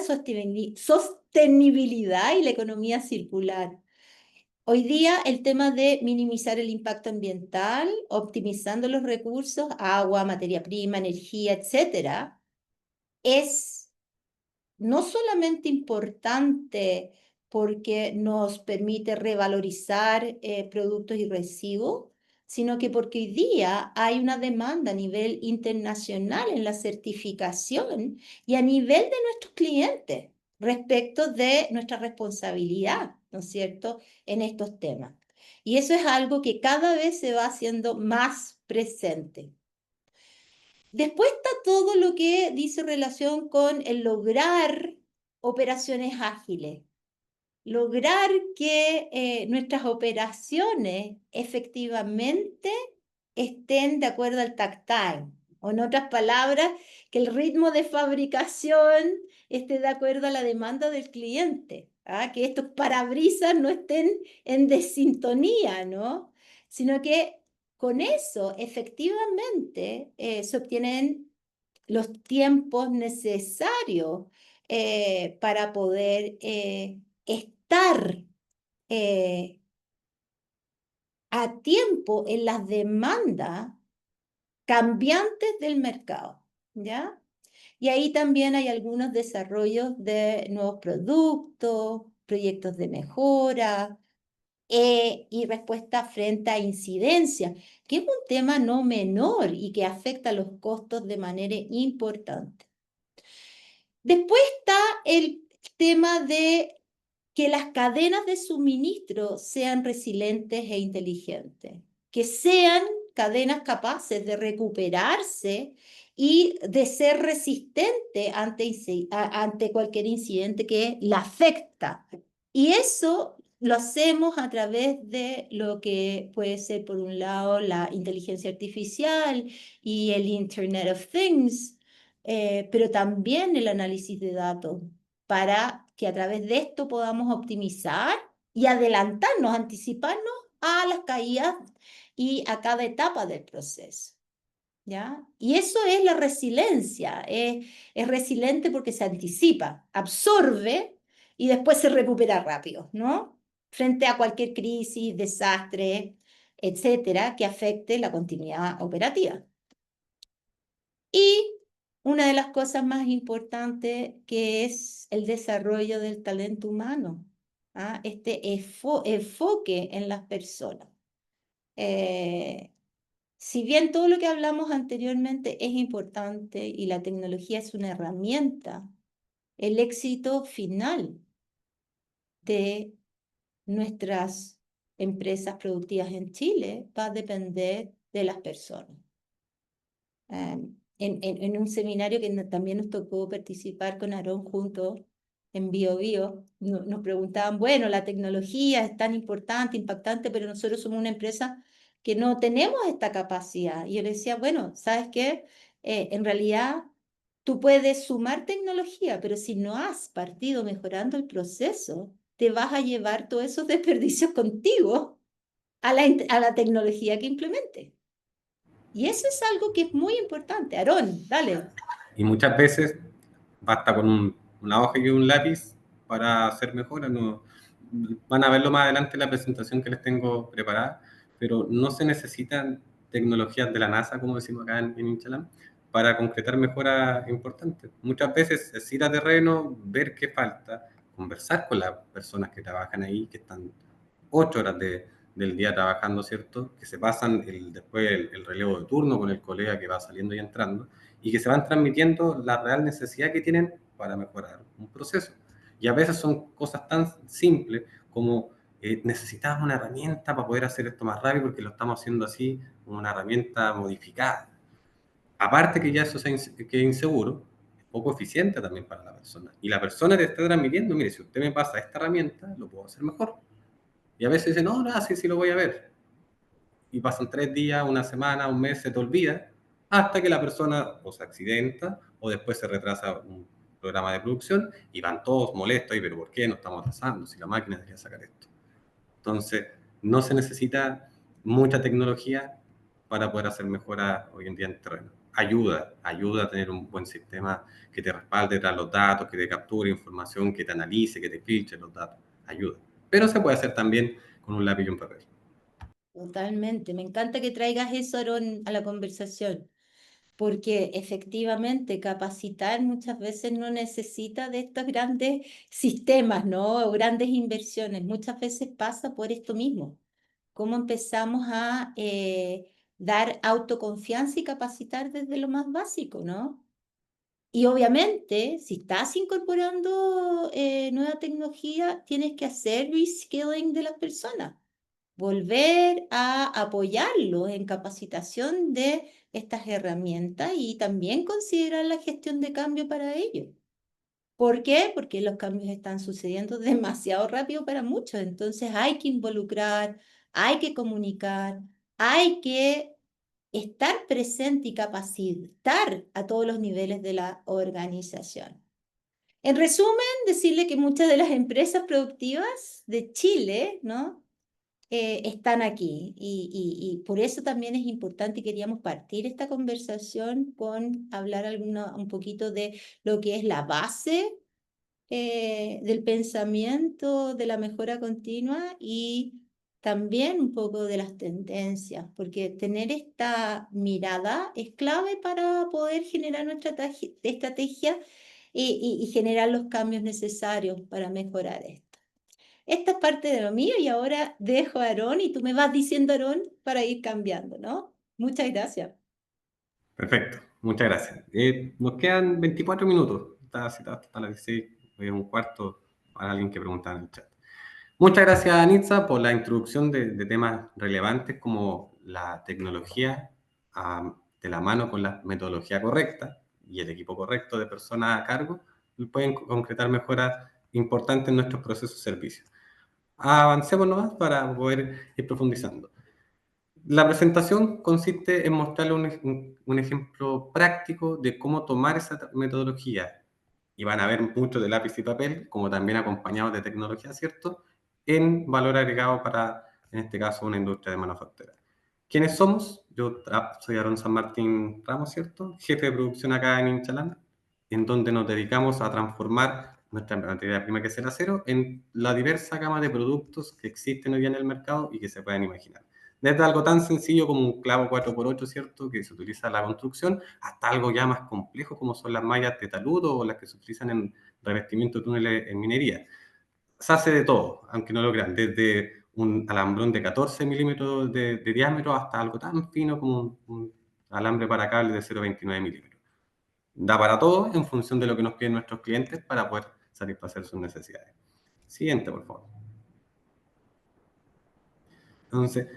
sostenibilidad y la economía circular. Hoy día el tema de minimizar el impacto ambiental, optimizando los recursos, agua, materia prima, energía, etcétera, es no solamente importante porque nos permite revalorizar productos y residuos, sino que porque hoy día hay una demanda a nivel internacional en la certificación y a nivel de nuestros clientes respecto de nuestra responsabilidad, ¿no es cierto?, en estos temas. Y eso es algo que cada vez se va haciendo más presente. Después está todo lo que dice relación con el lograr operaciones ágiles, lograr que nuestras operaciones efectivamente estén de acuerdo al takt time, o en otras palabras, que el ritmo de fabricación esté de acuerdo a la demanda del cliente, que estos parabrisas no estén en desintonía, ¿no? Sino que con eso efectivamente se obtienen los tiempos necesarios para poder estar a tiempo en las demandas cambiantes del mercado, ¿ya? Y ahí también hay algunos desarrollos de nuevos productos, proyectos de mejora y respuesta frente a incidencia, que es un tema no menor y que afecta los costos de manera importante. Después está el tema de que las cadenas de suministro sean resilientes e inteligentes, que sean cadenas capaces de recuperarse y de ser resistente ante cualquier incidente que la afecta. Y eso lo hacemos a través de lo que puede ser, por un lado, la inteligencia artificial y el Internet of Things, pero también el análisis de datos, para que a través de esto podamos optimizar y adelantarnos, anticiparnos a las caídas y a cada etapa del proceso, ¿ya? Y eso es la resiliencia, es resiliente porque se anticipa, absorbe y después se recupera rápido, ¿no? Frente a cualquier crisis, desastre, etcétera, que afecte la continuidad operativa. Y una de las cosas más importantes que es el desarrollo del talento humano, este enfoque en las personas. Si bien todo lo que hablamos anteriormente es importante y la tecnología es una herramienta, el éxito final de nuestras empresas productivas en Chile va a depender de las personas. En un seminario que también nos tocó participar con Aarón juntos en BioBio, nos preguntaban, bueno, la tecnología es tan importante, impactante, pero nosotros somos una empresa que no tenemos esta capacidad. Y yo le decía, bueno, ¿sabes qué? En realidad tú puedes sumar tecnología, pero si no has partido mejorando el proceso, te vas a llevar todos esos desperdicios contigo a la tecnología que implementes. Y eso es algo que es muy importante. Aarón, dale. Y muchas veces basta con una hoja y un lápiz para hacer mejoras. No, van a verlo más adelante en la presentación que les tengo preparada, pero no se necesitan tecnologías de la NASA, como decimos acá en Inchalán, para concretar mejoras importantes. Muchas veces es ir a terreno, ver qué falta, conversar con las personas que trabajan ahí, que están 8 horas del día trabajando, ¿cierto? Que se pasan después el relevo de turno con el colega que va saliendo y entrando, y que se van transmitiendo la real necesidad que tienen para mejorar un proceso. Y a veces son cosas tan simples como necesitamos una herramienta para poder hacer esto más rápido porque lo estamos haciendo así, como una herramienta modificada. Aparte que ya eso que es inseguro, es poco eficiente también para la persona. Y la persona te está transmitiendo, mire, si usted me pasa esta herramienta, lo puedo hacer mejor. Y a veces dicen, no, no, sí lo voy a ver. Y pasan 3 días, una semana, un mes, se te olvida, hasta que la persona o se accidenta o después se retrasa programa de producción y van todos molestos, y, pero ¿por qué no estamos atrasando si la máquina debería sacar esto? Entonces, no se necesita mucha tecnología para poder hacer mejoras hoy en día en el terreno. Ayuda a tener un buen sistema que te respalde tras los datos, que te capture información, que te analice, que te filtre los datos. Ayuda. Pero se puede hacer también con un lápiz y un papel. Totalmente. Me encanta que traigas eso, Aarón, a la conversación, porque efectivamente capacitar muchas veces no necesita de estos grandes sistemas, ¿no? O grandes inversiones. Muchas veces pasa por esto mismo. Cómo empezamos a dar autoconfianza y capacitar desde lo más básico, ¿no? Y obviamente, si estás incorporando nueva tecnología, tienes que hacer reskilling de las personas, volver a apoyarlos en capacitación de estas herramientas y también considerar la gestión de cambio para ellos. ¿Por qué? Porque los cambios están sucediendo demasiado rápido para muchos, entonces hay que involucrar, hay que comunicar, hay que estar presente y capacitar a todos los niveles de la organización. En resumen, decirle que muchas de las empresas productivas de Chile, ¿no? Están aquí y por eso también es importante y queríamos partir esta conversación con hablar un poquito de lo que es la base del pensamiento de la mejora continua y también un poco de las tendencias, porque tener esta mirada es clave para poder generar nuestra estrategia y generar los cambios necesarios para mejorar esto. Esta es parte de lo mío y ahora dejo a Aarón y tú me vas diciendo, Aarón, para ir cambiando, ¿no? Muchas gracias. Perfecto, muchas gracias. Nos quedan 24 minutos. Está citado hasta las 16, voy a un cuarto para alguien que preguntaba en el chat. Muchas gracias, Anitza, por la introducción de temas relevantes como la tecnología de la mano con la metodología correcta y el equipo correcto de personas a cargo, pueden concretar mejoras importantes en nuestros procesos de servicio. Avancemos nomás para poder ir profundizando. La presentación consiste en mostrarle un ejemplo práctico de cómo tomar esa metodología, y van a ver mucho de lápiz y papel, como también acompañados de tecnología, ¿cierto?, en valor agregado para, en este caso, una industria de manufactura. ¿Quiénes somos? Yo soy Aarón San Martín Ramos, ¿cierto?, jefe de producción acá en Inchalán, en donde nos dedicamos a transformar nuestra materia prima, que es el acero, en la diversa gama de productos que existen hoy día en el mercado y que se pueden imaginar. Desde algo tan sencillo como un clavo 4x8, ¿cierto?, que se utiliza en la construcción, hasta algo ya más complejo como son las mallas de taludo o las que se utilizan en revestimiento de túneles en minería. Se hace de todo, aunque no lo crean, desde un alambrón de 14 milímetros de diámetro hasta algo tan fino como un alambre para cable de 0,29 milímetros. Da para todo en función de lo que nos piden nuestros clientes para poder satisfacer sus necesidades. Siguiente, por favor. Entonces,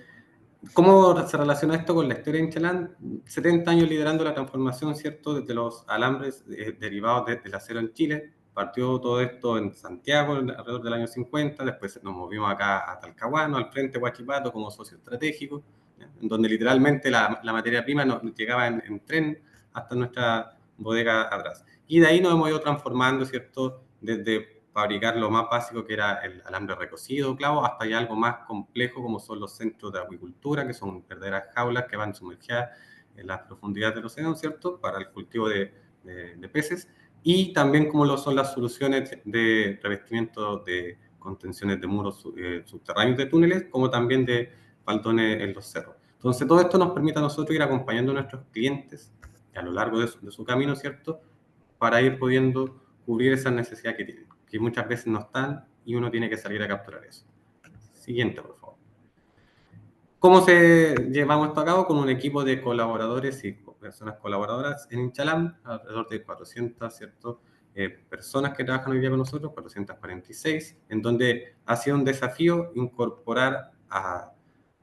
¿cómo se relaciona esto con la historia de Inchalán? 70 años liderando la transformación, ¿cierto?, desde los alambres derivados del acero en Chile. Partió todo esto en Santiago alrededor del año 50, después nos movimos acá a Talcahuano, al frente de Huachipato como socio estratégico, en donde literalmente la materia prima nos llegaba en tren hasta nuestra bodega atrás. Y de ahí nos hemos ido transformando, ¿cierto?, desde fabricar lo más básico, que era el alambre recocido, clavo, hasta ya algo más complejo como son los centros de acuicultura, que son verdaderas jaulas que van sumergidas en las profundidades del océano, ¿cierto?, para el cultivo de peces, y también como lo son las soluciones de revestimiento de contenciones de muros subterráneos de túneles, como también de faldones en los cerros. Entonces, todo esto nos permite a nosotros ir acompañando a nuestros clientes a lo largo de su camino, ¿cierto?, para ir pudiendo cubrir esas necesidades que tienen, que muchas veces no están y uno tiene que salir a capturar eso. Siguiente, por favor. ¿Cómo llevamos esto a cabo? Con un equipo de colaboradores y personas colaboradoras en Inchalán, alrededor de 400, ¿cierto?, personas que trabajan hoy día con nosotros, 446, en donde ha sido un desafío incorporar a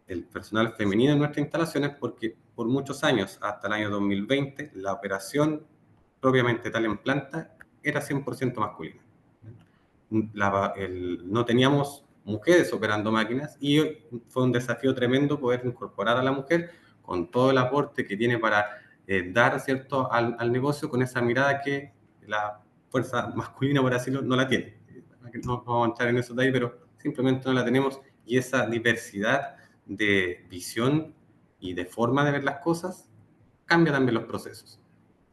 el personal femenino en nuestras instalaciones, porque por muchos años, hasta el año 2020, la operación propiamente tal en planta era 100% masculina. No teníamos mujeres operando máquinas y fue un desafío tremendo poder incorporar a la mujer con todo el aporte que tiene para dar, ¿cierto?, al negocio, con esa mirada que la fuerza masculina, por decirlo, no la tiene. No vamos a entrar en esos detalles, pero simplemente no la tenemos, y esa diversidad de visión y de forma de ver las cosas cambia también los procesos.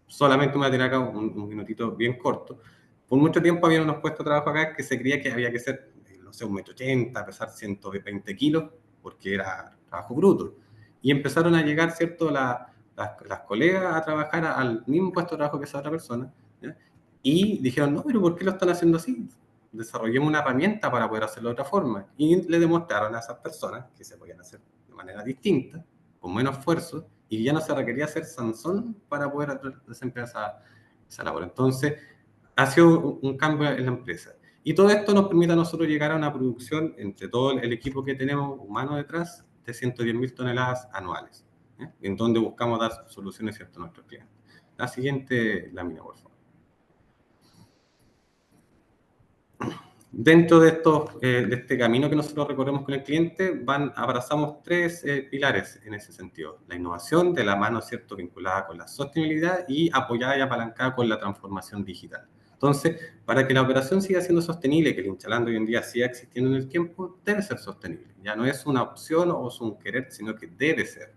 Solamente me voy a tirar acá un minutito bien corto. Por mucho tiempo había unos puestos de trabajo acá que se creía que había que ser, no sé, 1,80 m, pesar 120 kilos, porque era trabajo bruto. Y empezaron a llegar, ¿cierto?, las colegas a trabajar al mismo puesto de trabajo que esa otra persona, ¿ya? Y dijeron, no, pero ¿por qué lo están haciendo así? Desarrollemos una herramienta para poder hacerlo de otra forma. Y le demostraron a esas personas que se podían hacer de manera distinta, con menos esfuerzo, y ya no se requería ser Sansón para poder desempeñar esa labor. Entonces, ha sido un cambio en la empresa. Y todo esto nos permite a nosotros llegar a una producción, entre todo el equipo que tenemos humano detrás, de 110.000 toneladas anuales, ¿eh? En donde buscamos dar soluciones, ¿cierto?, a nuestros clientes. La siguiente lámina, por favor. Dentro de este camino que nosotros recorremos con el cliente, abrazamos tres pilares en ese sentido. La innovación, de la mano, ¿cierto?, vinculada con la sostenibilidad y apoyada y apalancada con la transformación digital. Entonces, para que la operación siga siendo sostenible, que el Inchalando hoy en día siga existiendo en el tiempo, debe ser sostenible. Ya no es una opción o es un querer, sino que debe ser.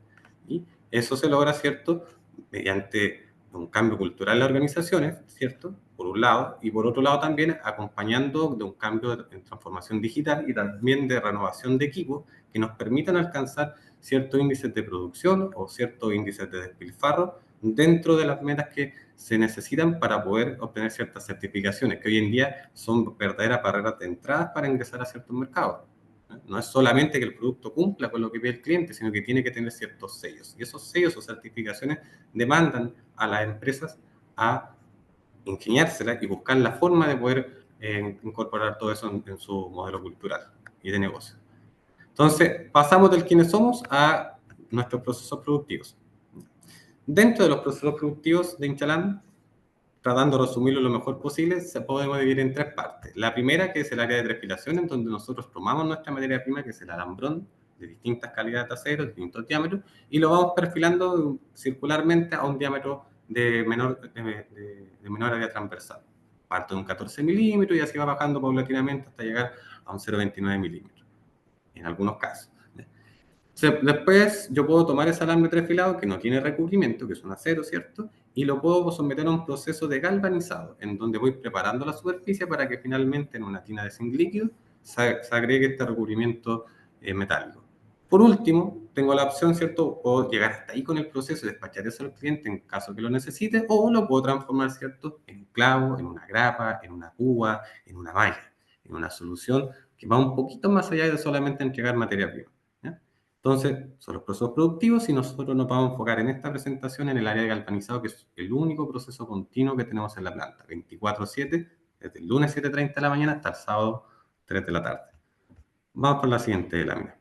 Y eso se logra, ¿cierto?, mediante un cambio cultural en las organizaciones, ¿cierto?, por un lado, y por otro lado también acompañando de un cambio en transformación digital y también de renovación de equipos que nos permitan alcanzar ciertos índices de producción o ciertos índices de despilfarro dentro de las metas que se necesitan para poder obtener ciertas certificaciones, que hoy en día son verdaderas barreras de entrada para ingresar a ciertos mercados. No es solamente que el producto cumpla con lo que pide el cliente, sino que tiene que tener ciertos sellos. Y esos sellos o certificaciones demandan a las empresas a ingeniársela y buscar la forma de poder incorporar todo eso en su modelo cultural y de negocio. Entonces, pasamos del quiénes somos a nuestros procesos productivos. Dentro de los procesos productivos de Inchalán, tratando de resumirlo lo mejor posible, se podemos dividir en tres partes. La primera, que es el área de trefilación, en donde nosotros tomamos nuestra materia prima, que es el alambrón, de distintas calidades de acero, de distintos diámetros, y lo vamos perfilando circularmente a un diámetro de menor área transversal. Parte de un 14 milímetros y así va bajando paulatinamente hasta llegar a un 0,29 milímetros, en algunos casos. Después yo puedo tomar ese alambre trefilado que no tiene recubrimiento, que es un acero, ¿cierto? Y lo puedo someter a un proceso de galvanizado, en donde voy preparando la superficie para que finalmente en una tina de zinc líquido se agregue este recubrimiento metálico. Por último, tengo la opción, ¿cierto? Puedo llegar hasta ahí con el proceso y despachar eso al cliente en caso que lo necesite, o lo puedo transformar, ¿cierto?, en un clavo, en una grapa, en una púa, en una malla, en una solución que va un poquito más allá de solamente entregar materia prima. Entonces, son los procesos productivos y nosotros nos vamos a enfocar en esta presentación en el área de galvanizado, que es el único proceso continuo que tenemos en la planta, 24/7, desde el lunes 7:30 de la mañana hasta el sábado 3 de la tarde. Vamos por la siguiente lámina.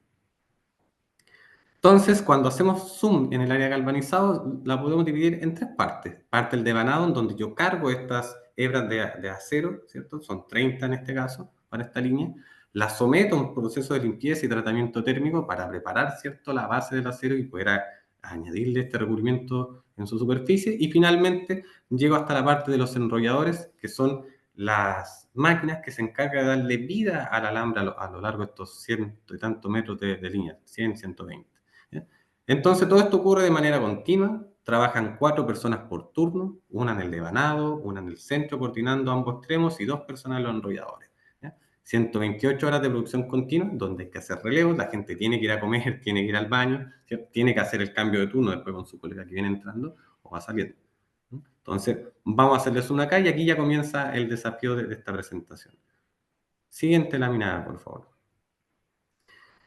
Entonces, cuando hacemos zoom en el área de galvanizado, la podemos dividir en tres partes. Parte el devanado, en donde yo cargo estas hebras de acero, ¿cierto? Son 30 en este caso, para esta línea. Las someto a un proceso de limpieza y tratamiento térmico para preparar, ¿cierto?, la base del acero y poder añadirle este recubrimiento en su superficie. Y finalmente, llego hasta la parte de los enrolladores, que son las máquinas que se encargan de darle vida al alambre a lo largo de estos ciento y tantos metros de línea, 100, 120. Entonces, todo esto ocurre de manera continua. Trabajan 4 personas por turno, una en el devanado, una en el centro coordinando ambos extremos y 2 personas en los enrolladores. 128 horas de producción continua, donde hay que hacer relevos, la gente tiene que ir a comer, tiene que ir al baño, ¿cierto?, tiene que hacer el cambio de turno después con su colega que viene entrando o va saliendo. Entonces, vamos a hacerles una acá y aquí ya comienza el desafío de esta presentación. Siguiente lámina, por favor.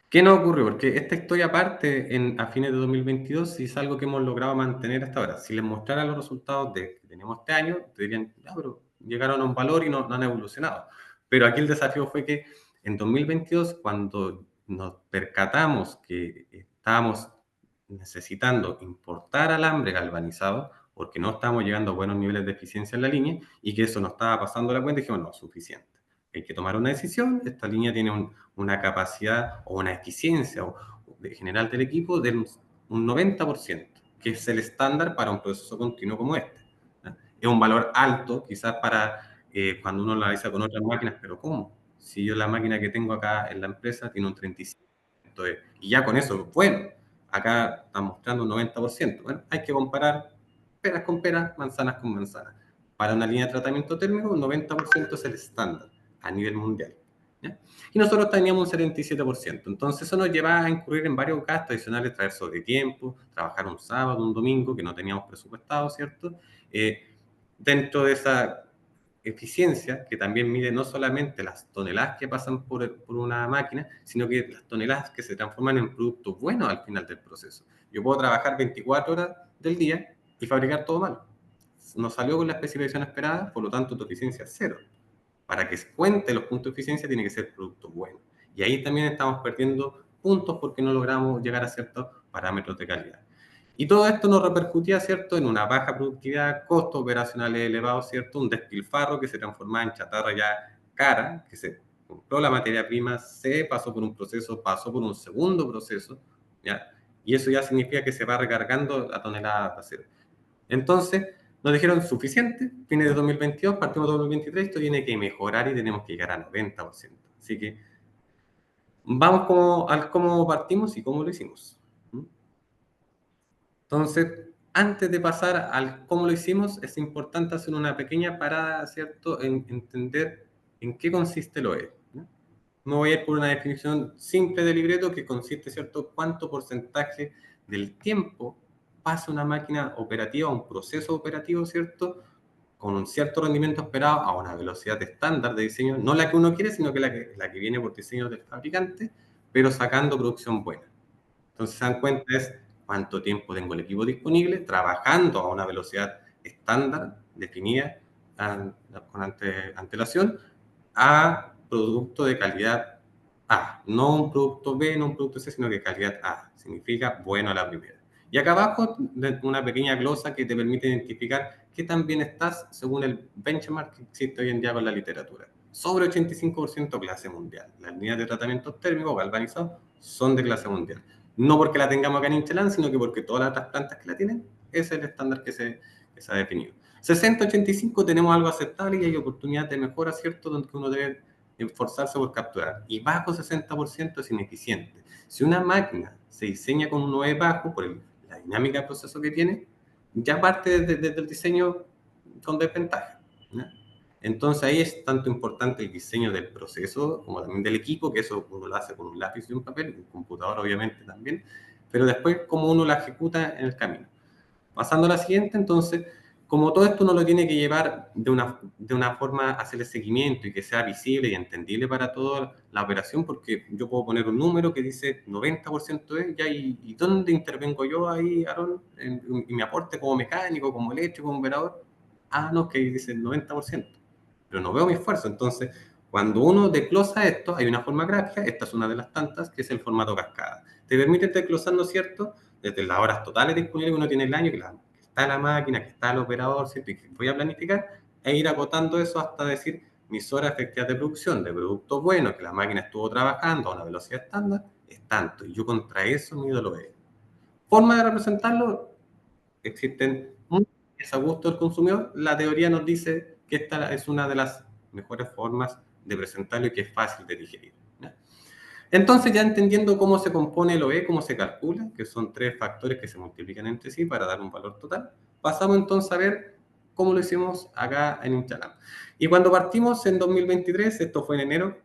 ¿Qué nos ocurrió? Porque esta historia parte a fines de 2022 y es algo que hemos logrado mantener hasta ahora. Si les mostrara los resultados que tenemos este año, te dirían, ya, pero llegaron a un valor y no han evolucionado. Pero aquí el desafío fue que en 2022, cuando nos percatamos que estábamos necesitando importar alambre galvanizado, porque no estábamos llegando a buenos niveles de eficiencia en la línea y que eso nos estaba pasando la cuenta, dijimos, no, suficiente. Hay que tomar una decisión. Esta línea tiene una capacidad o una eficiencia general del equipo de un 90%, que es el estándar para un proceso continuo como este. Es un valor alto, quizás para cuando uno la analiza con otras máquinas, pero ¿cómo? Si yo la máquina que tengo acá en la empresa tiene un 35%, y ya con eso, bueno, acá está mostrando un 90%. Bueno, hay que comparar peras con peras, manzanas con manzanas. Para una línea de tratamiento térmico, un 90% es el estándar a nivel mundial, ¿ya? Y nosotros teníamos un 77%. Entonces eso nos llevaba a incurrir en varios gastos adicionales, traer sobre tiempo, trabajar un sábado, un domingo, que no teníamos presupuestado, ¿cierto? Dentro de esa eficiencia, que también mide no solamente las toneladas que pasan por una máquina, sino que las toneladas que se transforman en productos buenos al final del proceso. Yo puedo trabajar 24 horas del día y fabricar todo mal. No salió con la especificación esperada, por lo tanto tu eficiencia es cero. Para que cuente los puntos de eficiencia tiene que ser producto bueno. Y ahí también estamos perdiendo puntos porque no logramos llegar a ciertos parámetros de calidad. Y todo esto nos repercutía, ¿cierto?, en una baja productividad, costos operacionales elevados, ¿cierto?, un despilfarro que se transformaba en chatarra ya cara, que se compró la materia prima, se pasó por un proceso, pasó por un segundo proceso, ¿ya? Y eso ya significa que se va recargando la tonelada de acero. Entonces, nos dijeron suficiente, fines de 2022, partimos de 2023, esto tiene que mejorar y tenemos que llegar a 90%. Así que vamos al cómo partimos y cómo lo hicimos. Entonces, antes de pasar al cómo lo hicimos, es importante hacer una pequeña parada, ¿cierto?, en entender en qué consiste lo OE. ¿No? Me voy a ir por una definición simple de libreto que consiste, ¿cierto?, cuánto porcentaje del tiempo pasa una máquina operativa, un proceso operativo, ¿cierto?, con un cierto rendimiento esperado a una velocidad estándar de diseño, no la que uno quiere, sino que la que viene por diseño del fabricante, pero sacando producción buena. Entonces, se dan cuenta es cuánto tiempo tengo el equipo disponible, trabajando a una velocidad estándar, definida con antelación, a producto de calidad A. No un producto B, no un producto C, sino que calidad A. Significa bueno a la primera. Y acá abajo, una pequeña glosa que te permite identificar qué tan bien estás según el benchmark que existe hoy en día con la literatura. Sobre 85% clase mundial. Las líneas de tratamiento térmico galvanizados son de clase mundial. No porque la tengamos acá en Inchelán, sino que porque todas las otras plantas que la tienen, ese es el estándar que se ha definido. 60-85 tenemos algo aceptable y hay oportunidad de mejora, ¿cierto?, donde uno debe esforzarse por capturar. Y bajo 60% es ineficiente. Si una máquina se diseña con un 9 bajo, por la dinámica de proceso que tiene, ya parte desde el diseño con desventaja, ¿no? Entonces ahí es tanto importante el diseño del proceso como también del equipo, que eso uno lo hace con un lápiz y un papel, un computador obviamente también, pero después cómo uno la ejecuta en el camino. Pasando a la siguiente, entonces, como todo esto uno lo tiene que llevar de una forma, hacerle seguimiento y que sea visible y entendible para toda la operación, porque yo puedo poner un número que dice 90% es, ya, ¿y dónde intervengo yo ahí, Aaron? Y mi aporte como mecánico, como eléctrico, como operador. Ah, no, que dice el 90%, pero no veo mi esfuerzo. Entonces, cuando uno desglosa esto, hay una forma gráfica, esta es una de las tantas, que es el formato cascada. Te permite desglosar, ¿no es cierto?, desde las horas totales disponibles que uno tiene el año, que está la máquina, que está el operador, ¿cierto?, y que voy a planificar, e ir acotando eso hasta decir mis horas efectivas de producción de productos buenos, que la máquina estuvo trabajando a una velocidad estándar, es tanto, y yo contra eso mido lo veo. Forma de representarlo, existen muchas, es a gusto del consumidor. La teoría nos dice que esta es una de las mejores formas de presentarlo y que es fácil de digerir, ¿no? Entonces, ya entendiendo cómo se compone el OE, cómo se calcula, que son 3 factores que se multiplican entre sí para dar un valor total, pasamos entonces a ver cómo lo hicimos acá en Inchalán. Y cuando partimos en 2023, esto fue en enero,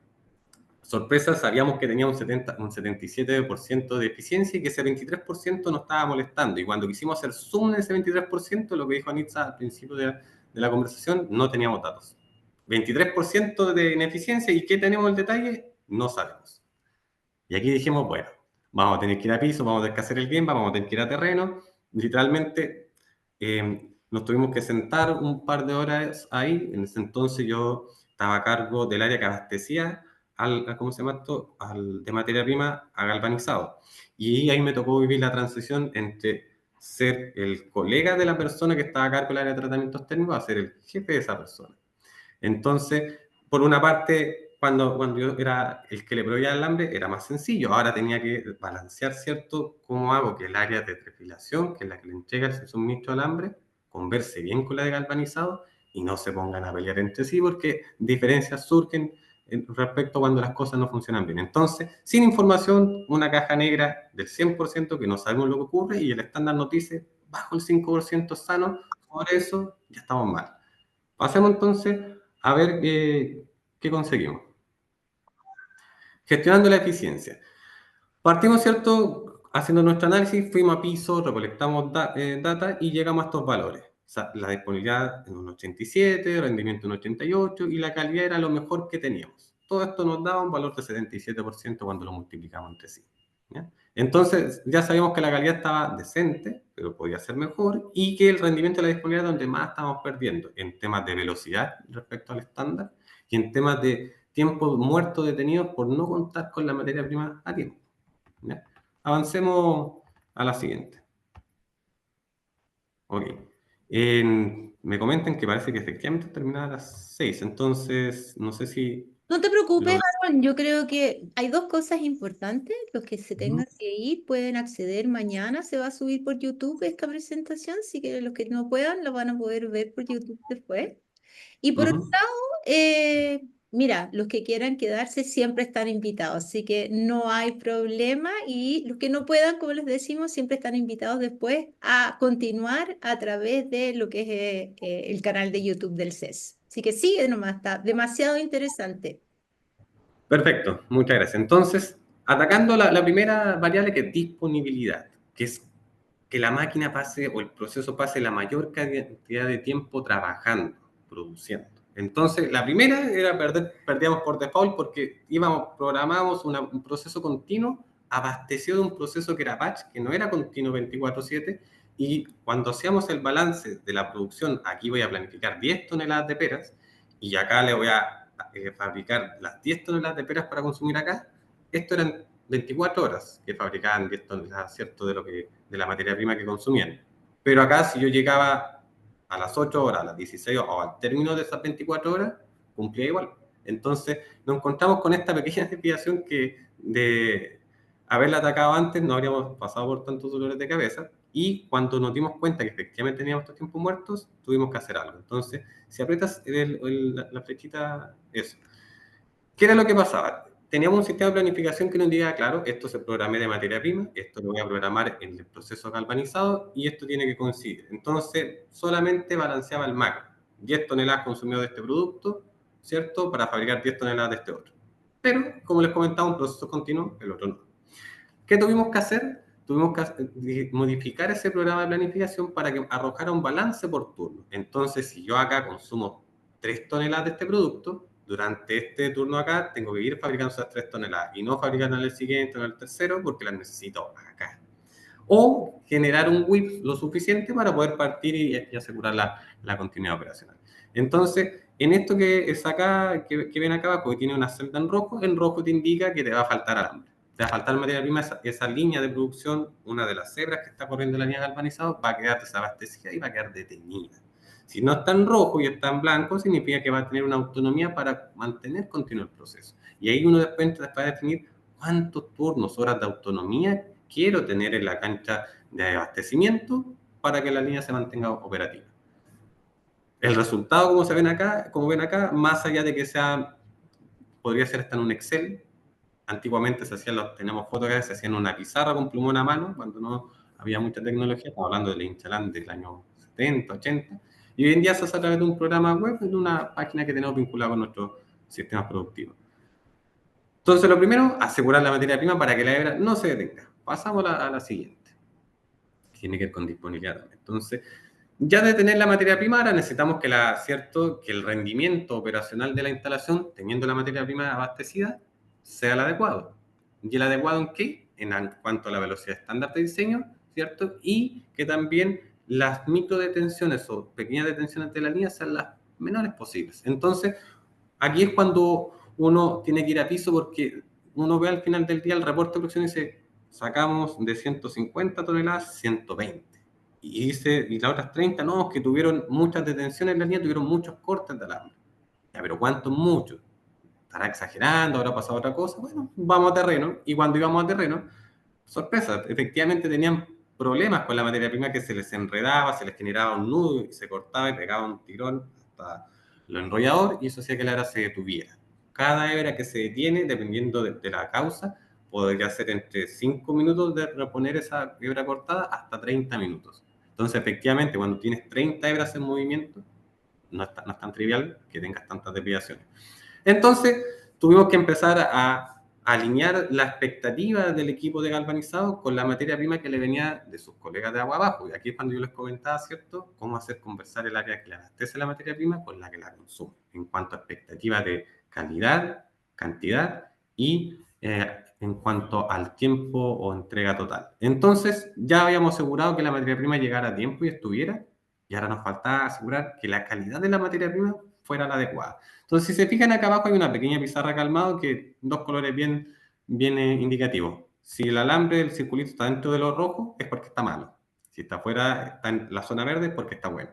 sorpresa, sabíamos que tenía un 77% de eficiencia y que ese 23% nos estaba molestando. Y cuando quisimos hacer zoom en ese 23%, lo que dijo Anitza al principio de la conversación, no teníamos datos. 23% de ineficiencia, ¿y qué tenemos el detalle? No sabemos. Y aquí dijimos, bueno, vamos a tener que ir a piso, vamos a tener que hacer el game, vamos a tener que ir a terreno. Literalmente nos tuvimos que sentar un par de horas ahí. En ese entonces yo estaba a cargo del área que abastecía ¿cómo se llama esto?, de materia prima a galvanizado. Y ahí me tocó vivir la transición entre ser el colega de la persona que estaba a cargo del área de tratamientos térmicos a ser el jefe de esa persona. Entonces, por una parte, cuando yo era el que le proveía el alambre, era más sencillo. Ahora tenía que balancear, ¿cierto?, cómo hago que el área de trefilación, que es la que le entrega el suministro de alambre, converse bien con la de galvanizado y no se pongan a pelear entre sí porque diferencias surgen respecto a cuando las cosas no funcionan bien. Entonces, sin información, una caja negra del 100% que no sabemos lo que ocurre y el estándar nos dice bajo el 5% sano, por eso ya estamos mal. Pasemos entonces a ver qué conseguimos. Gestionando la eficiencia. Partimos, ¿cierto? Haciendo nuestro análisis, fuimos a piso, recolectamos data y llegamos a estos valores. O sea, la disponibilidad en un 87, rendimiento en un 88 y la calidad era lo mejor que teníamos. Todo esto nos daba un valor de 77% cuando lo multiplicamos entre sí. ¿Ya? Entonces, ya sabíamos que la calidad estaba decente, pero podía ser mejor, y que el rendimiento y la disponibilidad es donde más estamos perdiendo, en temas de velocidad respecto al estándar y en temas de tiempo muerto detenidos por no contar con la materia prima a tiempo. ¿Ya? Avancemos a la siguiente. Ok. Me comentan que parece que efectivamente terminaba a las 6, entonces no sé si... No te preocupes, lo- Aaron, yo creo que hay dos cosas importantes. Los que se tengan que ir pueden acceder mañana, se va a subir por YouTube esta presentación, así que los que no puedan lo van a poder ver por YouTube después. Y por otro Ujú. lado, mira, los que quieran quedarse siempre están invitados, así que no hay problema y los que no puedan, como les decimos, siempre están invitados después a continuar a través de lo que es el canal de YouTube del CES. Así que sigue nomás, está demasiado interesante. Perfecto, muchas gracias. Entonces, atacando la primera variable que es disponibilidad, que es que la máquina pase o el proceso pase la mayor cantidad de tiempo trabajando, produciendo. Entonces, la primera era perdíamos por default porque programábamos un proceso continuo abastecido de un proceso que era batch, que no era continuo 24/7, y cuando hacíamos el balance de la producción, aquí voy a planificar 10 toneladas de peras, y acá le voy a fabricar las 10 toneladas de peras para consumir acá, esto eran 24 horas que fabricaban 10 toneladas, ¿cierto? De la materia prima que consumían. Pero acá, si yo llegaba a las 8 horas, a las 16 horas, o al término de esas 24 horas, cumplía igual. Entonces, nos encontramos con esta pequeña desviación que de haberla atacado antes no habríamos pasado por tantos dolores de cabeza. Y cuando nos dimos cuenta que efectivamente teníamos estos tiempos muertos, tuvimos que hacer algo. Entonces, si aprietas la flechita, eso. ¿Qué era lo que pasaba? Teníamos un sistema de planificación que nos decía, claro, esto se programé de materia prima, esto lo voy a programar en el proceso galvanizado y esto tiene que coincidir. Entonces, solamente balanceaba el macro. 10 toneladas consumido de este producto, ¿cierto? Para fabricar 10 toneladas de este otro. Pero, como les comentaba, un proceso continuo, el otro no. ¿Qué tuvimos que hacer? Tuvimos que modificar ese programa de planificación para que arrojara un balance por turno. Entonces, si yo acá consumo 3 toneladas de este producto, durante este turno acá tengo que ir fabricando esas 3 toneladas y no fabricando en el siguiente o en el tercero porque las necesito acá. O generar un WIP lo suficiente para poder partir y asegurar la continuidad operacional. Entonces, en esto que es acá, que ven acá abajo, que tiene una celda en rojo te indica que te va a faltar alambre. Te va a faltar materia prima, esa línea de producción, una de las cebras que está corriendo la línea galvanizada, va a quedar desabastecida y va a quedar detenida. Si no está en rojo y está en blanco, significa que va a tener una autonomía para mantener continuo el proceso. Y ahí uno después va a definir cuántos turnos, horas de autonomía quiero tener en la cancha de abastecimiento para que la línea se mantenga operativa. El resultado, como ven acá, más allá de que podría ser hasta en un Excel. Antiguamente tenemos fotos que se hacían en una pizarra con plumón a mano, cuando no había mucha tecnología, estamos hablando del Inchaland del año 70, 80, y hoy en día se hace a través de un programa web, en una página que tenemos vinculada con nuestros sistemas productivos. Entonces, lo primero, asegurar la materia prima para que la hebra no se detenga. Pasamos a la siguiente. Tiene que ver con disponibilidad también. Entonces, ya de tener la materia prima, ahora necesitamos que el rendimiento operacional de la instalación, teniendo la materia prima abastecida, sea el adecuado. ¿Y el adecuado en qué? En cuanto a la velocidad estándar de diseño, ¿cierto? Y que también las microdetenciones o pequeñas detenciones de la línea sean las menores posibles. Entonces, aquí es cuando uno tiene que ir a piso porque uno ve al final del día el reporte de producción y dice, sacamos de 150 toneladas 120. Y las otras 30, no, que tuvieron muchas detenciones en la línea, tuvieron muchos cortes de alambre. Ya, pero ¿cuántos muchos? ¿Estará exagerando? ¿Habrá pasado otra cosa? Bueno, vamos a terreno. Y cuando íbamos a terreno, sorpresa, efectivamente tenían problemas con la materia prima que se les enredaba, se les generaba un nudo y se cortaba y pegaba un tirón hasta lo enrollador y eso hacía que la hebra se detuviera. Cada hebra que se detiene, dependiendo de la causa, podría ser entre 5 minutos de reponer esa hebra cortada hasta 30 minutos. Entonces, efectivamente, cuando tienes 30 hebras en movimiento, no es tan trivial que tengas tantas desviaciones. Entonces, tuvimos que empezar a alinear la expectativa del equipo de galvanizado con la materia prima que le venía de sus colegas de agua abajo. Y aquí es cuando yo les comentaba, ¿cierto?, cómo hacer conversar el área que le abastece la materia prima con la que la consume, en cuanto a expectativas de calidad, cantidad y en cuanto al tiempo o entrega total. Entonces, ya habíamos asegurado que la materia prima llegara a tiempo y estuviera, y ahora nos faltaba asegurar que la calidad de la materia prima fuera la adecuada. Entonces, si se fijan acá abajo hay una pequeña pizarra calmado que dos colores bien indicativos. Si el alambre del circulito está dentro de lo rojo es porque está malo. Si está afuera, está en la zona verde es porque está bueno.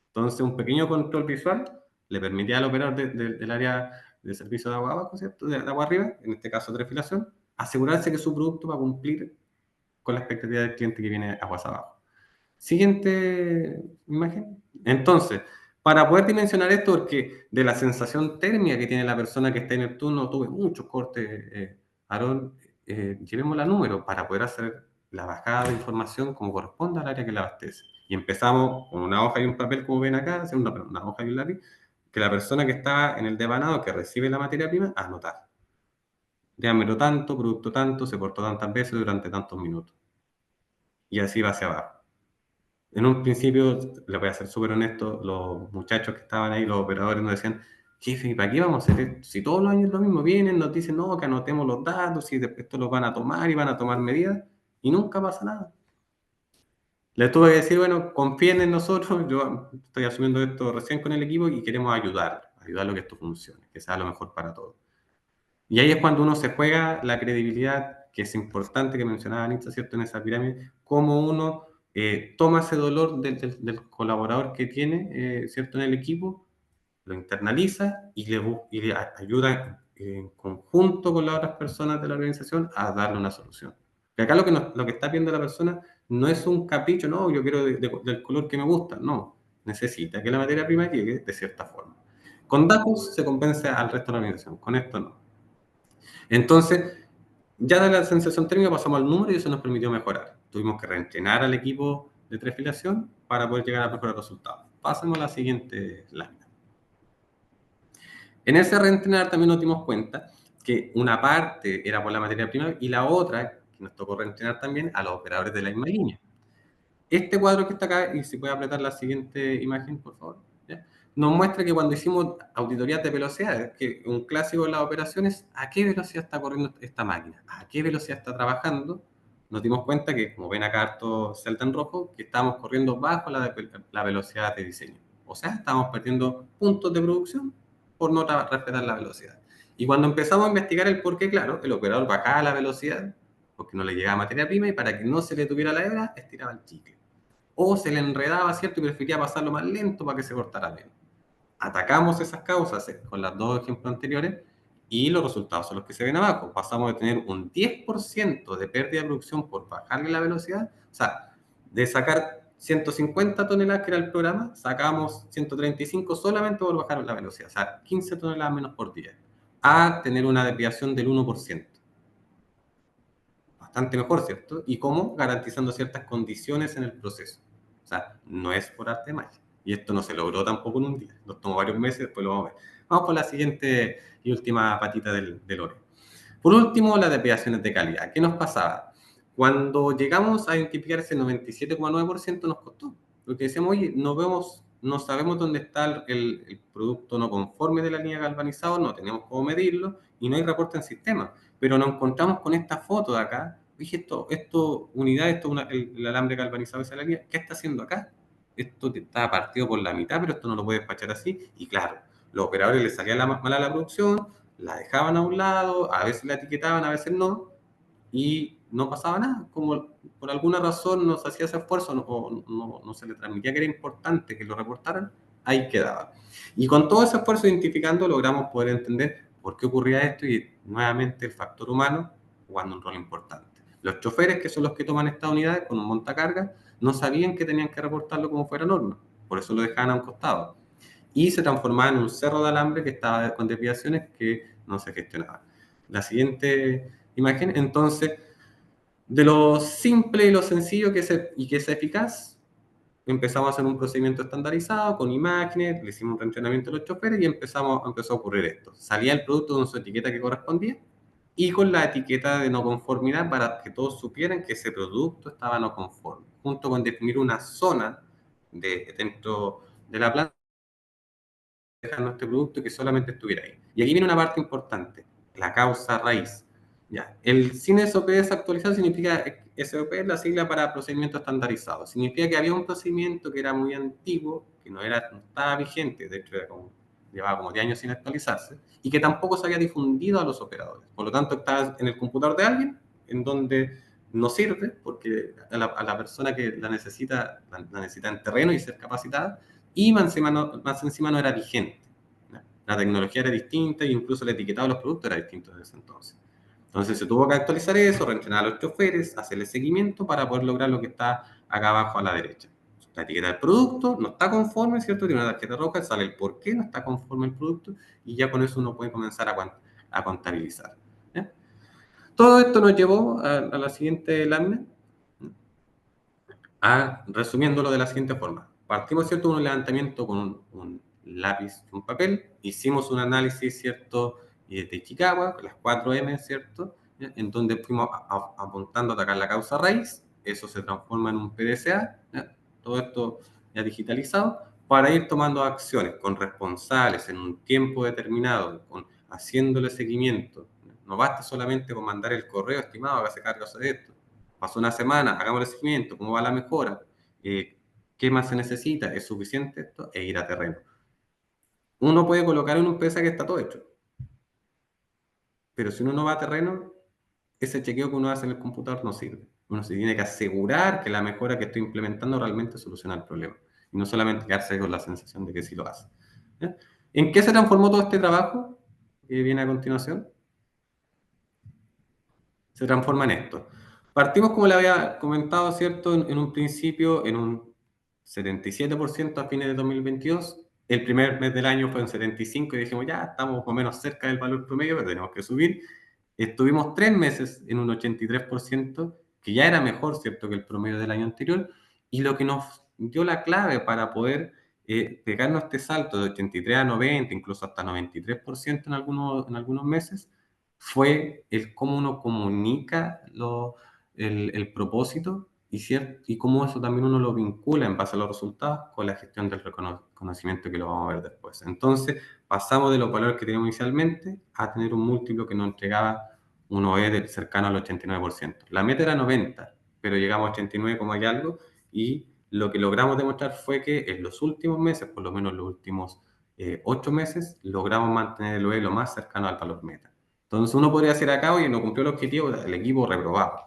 Entonces, un pequeño control visual le permitía al operador del área de servicio de agua abajo, ¿cierto?, de agua arriba, en este caso trefilación, asegurarse que su producto va a cumplir con la expectativa del cliente que viene aguas abajo. Siguiente imagen. Entonces, para poder dimensionar esto, porque de la sensación térmica que tiene la persona que está en el turno, tuve muchos cortes, Aarón, llevémosla a número para poder hacer la bajada de información como corresponde al área que la abastece. Y empezamos con una hoja y un papel, como ven acá, una hoja y un lápiz, que la persona que está en el devanado, que recibe la materia prima, anotar. Diámetro tanto, producto tanto, se cortó tantas veces durante tantos minutos. Y así va hacia abajo. En un principio, les voy a ser súper honesto, los muchachos que estaban ahí, los operadores, nos decían, jefe, ¿para qué vamos a hacer esto? Si todos los años lo mismo, vienen, nos dicen, no, que anotemos los datos, y después esto los van a tomar y van a tomar medidas, y nunca pasa nada. Les tuve que decir, bueno, confíen en nosotros, yo estoy asumiendo esto recién con el equipo y queremos ayudarlo a que esto funcione, que sea lo mejor para todos. Y ahí es cuando uno se juega la credibilidad, que es importante, que mencionaba Anita, ¿cierto?, en esa pirámide, cómo uno toma ese dolor del colaborador que tiene, ¿cierto?, en el equipo, lo internaliza y le ayuda en conjunto con las otras personas de la organización a darle una solución. Que acá lo que está viendo la persona no es un capricho, no, yo quiero del color que me gusta, no. Necesita que la materia prima llegue de cierta forma. Con datos se compensa al resto de la organización, con esto no. Entonces, ya de la sensación térmica pasamos al número y eso nos permitió mejorar. Tuvimos que reentrenar al equipo de trefilación para poder llegar a mejorar resultados. Pasemos a la siguiente lámina. En ese reentrenar también nos dimos cuenta que una parte era por la materia prima y la otra, que nos tocó reentrenar también, a los operadores de la misma línea. Este cuadro que está acá, y si puede apretar la siguiente imagen, por favor, ¿ya?, nos muestra que cuando hicimos auditorías de velocidades, que un clásico de las operaciones, ¿a qué velocidad está corriendo esta máquina? ¿A qué velocidad está trabajando? Nos dimos cuenta que, como ven acá harto celta en rojo, que estábamos corriendo bajo la velocidad de diseño. O sea, estábamos perdiendo puntos de producción por no respetar la velocidad. Y cuando empezamos a investigar el por qué, claro, el operador bajaba la velocidad porque no le llegaba materia prima y para que no se le tuviera la hebra, estiraba el chicle. O se le enredaba, ¿cierto?, y prefería pasarlo más lento para que se cortara menos. Atacamos esas causas con los dos ejemplos anteriores y los resultados son los que se ven abajo. Pasamos de tener un 10% de pérdida de producción por bajarle la velocidad, o sea, de sacar 150 toneladas, que era el programa, sacamos 135 solamente por bajar la velocidad, o sea, 15 toneladas menos por día, a tener una desviación del 1%. Bastante mejor, ¿cierto? ¿Y cómo? Garantizando ciertas condiciones en el proceso. O sea, no es por arte de magia. Y esto no se logró tampoco en un día. Nos tomó varios meses, después lo vamos a ver. Vamos con la siguiente y última patita del oro. Por último, las desviaciones de calidad. ¿Qué nos pasaba? Cuando llegamos a identificar ese 97,9% nos costó. Porque decíamos, oye, no sabemos dónde está el producto no conforme de la línea galvanizado, no tenemos cómo medirlo y no hay reporte en sistema. Pero nos encontramos con esta foto de acá. Dije, el alambre galvanizado de esa línea, ¿qué está haciendo acá? Esto está partido por la mitad, pero esto no lo puede despachar así. Y claro, los operadores les salía mala la producción, la dejaban a un lado, a veces la etiquetaban, a veces no, y no pasaba nada. Como por alguna razón no se hacía ese esfuerzo o no se le transmitía que era importante que lo reportaran, ahí quedaba. Y con todo ese esfuerzo identificando logramos poder entender por qué ocurría esto y nuevamente el factor humano jugando un rol importante. Los choferes, que son los que toman estas unidades con un montacargas, no sabían que tenían que reportarlo como fuera norma, por eso lo dejaban a un costado. y se transformaba en un cerro de alambre que estaba con desviaciones que no se gestionaban. La siguiente imagen, entonces, de lo simple y lo sencillo que es eficaz, empezamos a hacer un procedimiento estandarizado con imágenes, le hicimos un reentrenamiento a los choferes y empezó a ocurrir esto. Salía el producto con su etiqueta que correspondía y con la etiqueta de no conformidad para que todos supieran que ese producto estaba no conforme, junto con definir una zona dentro de la planta dejando este producto que solamente estuviera ahí. Y aquí viene una parte importante, la causa raíz. Ya. El sin SOP desactualizado significa, SOP es la sigla para procedimiento estandarizado. Significa que había un procedimiento que era muy antiguo, que no estaba vigente, de hecho llevaba como 10 años sin actualizarse, y que tampoco se había difundido a los operadores. Por lo tanto, estaba en el computador de alguien, en donde no sirve, porque a la persona que la necesita en terreno y ser capacitada, y más encima no era vigente. La tecnología era distinta e incluso el etiquetado de los productos era distinto desde ese entonces. Entonces se tuvo que actualizar eso, reentrenar a los choferes, hacerle seguimiento para poder lograr lo que está acá abajo a la derecha. La etiqueta del producto no está conforme, ¿cierto? Tiene una tarjeta roja, sale el por qué no está conforme el producto y ya con eso uno puede comenzar a contabilizar. ¿Ya? Todo esto nos llevó a la siguiente lámina, resumiéndolo de la siguiente forma. Partimos, ¿cierto?, un levantamiento con un lápiz y un papel, hicimos un análisis, ¿cierto?, de Chicago, las 4M, ¿cierto?, ¿ya? En donde fuimos apuntando a atacar la causa raíz, eso se transforma en un PDCA, ¿ya? Todo esto ya digitalizado, para ir tomando acciones con responsables en un tiempo determinado, haciéndole seguimiento. No basta solamente con mandar el correo, estimado, hágase cargo de esto. Pasó una semana, hagamos el seguimiento, cómo va la mejora, qué más se necesita, es suficiente esto, e ir a terreno. Uno puede colocar en un PESA que está todo hecho, pero si uno no va a terreno, ese chequeo que uno hace en el computador no sirve. Uno se tiene que asegurar que la mejora que estoy implementando realmente soluciona el problema, y no solamente quedarse con la sensación de que sí lo hace. ¿Ya? ¿En qué se transformó todo este trabajo que viene a continuación? Se transforma en esto. Partimos, como le había comentado, ¿cierto?, en un principio en un 77% a fines de 2022. El primer mes del año fue en 75% y dijimos, ya, estamos más o menos cerca del valor promedio, pero tenemos que subir. Estuvimos 3 meses en un 83%, que ya era mejor, ¿cierto?, que el promedio del año anterior. Y lo que nos dio la clave para poder pegarnos este salto de 83 a 90, incluso hasta 93% en algunos meses, fue el cómo uno comunica el propósito y cómo eso también uno lo vincula en base a los resultados con la gestión del reconocimiento que lo vamos a ver después. Entonces, pasamos de los valores que teníamos inicialmente a tener un múltiplo que nos entregaba un OE cercano al 89%. La meta era 90, pero llegamos a 89 como hay algo, y lo que logramos demostrar fue que en los últimos meses, por lo menos los últimos 8 meses, logramos mantener el OE lo más cercano al valor meta. Entonces uno podría decir acá, oye, no cumplió el objetivo, el equipo reprobado.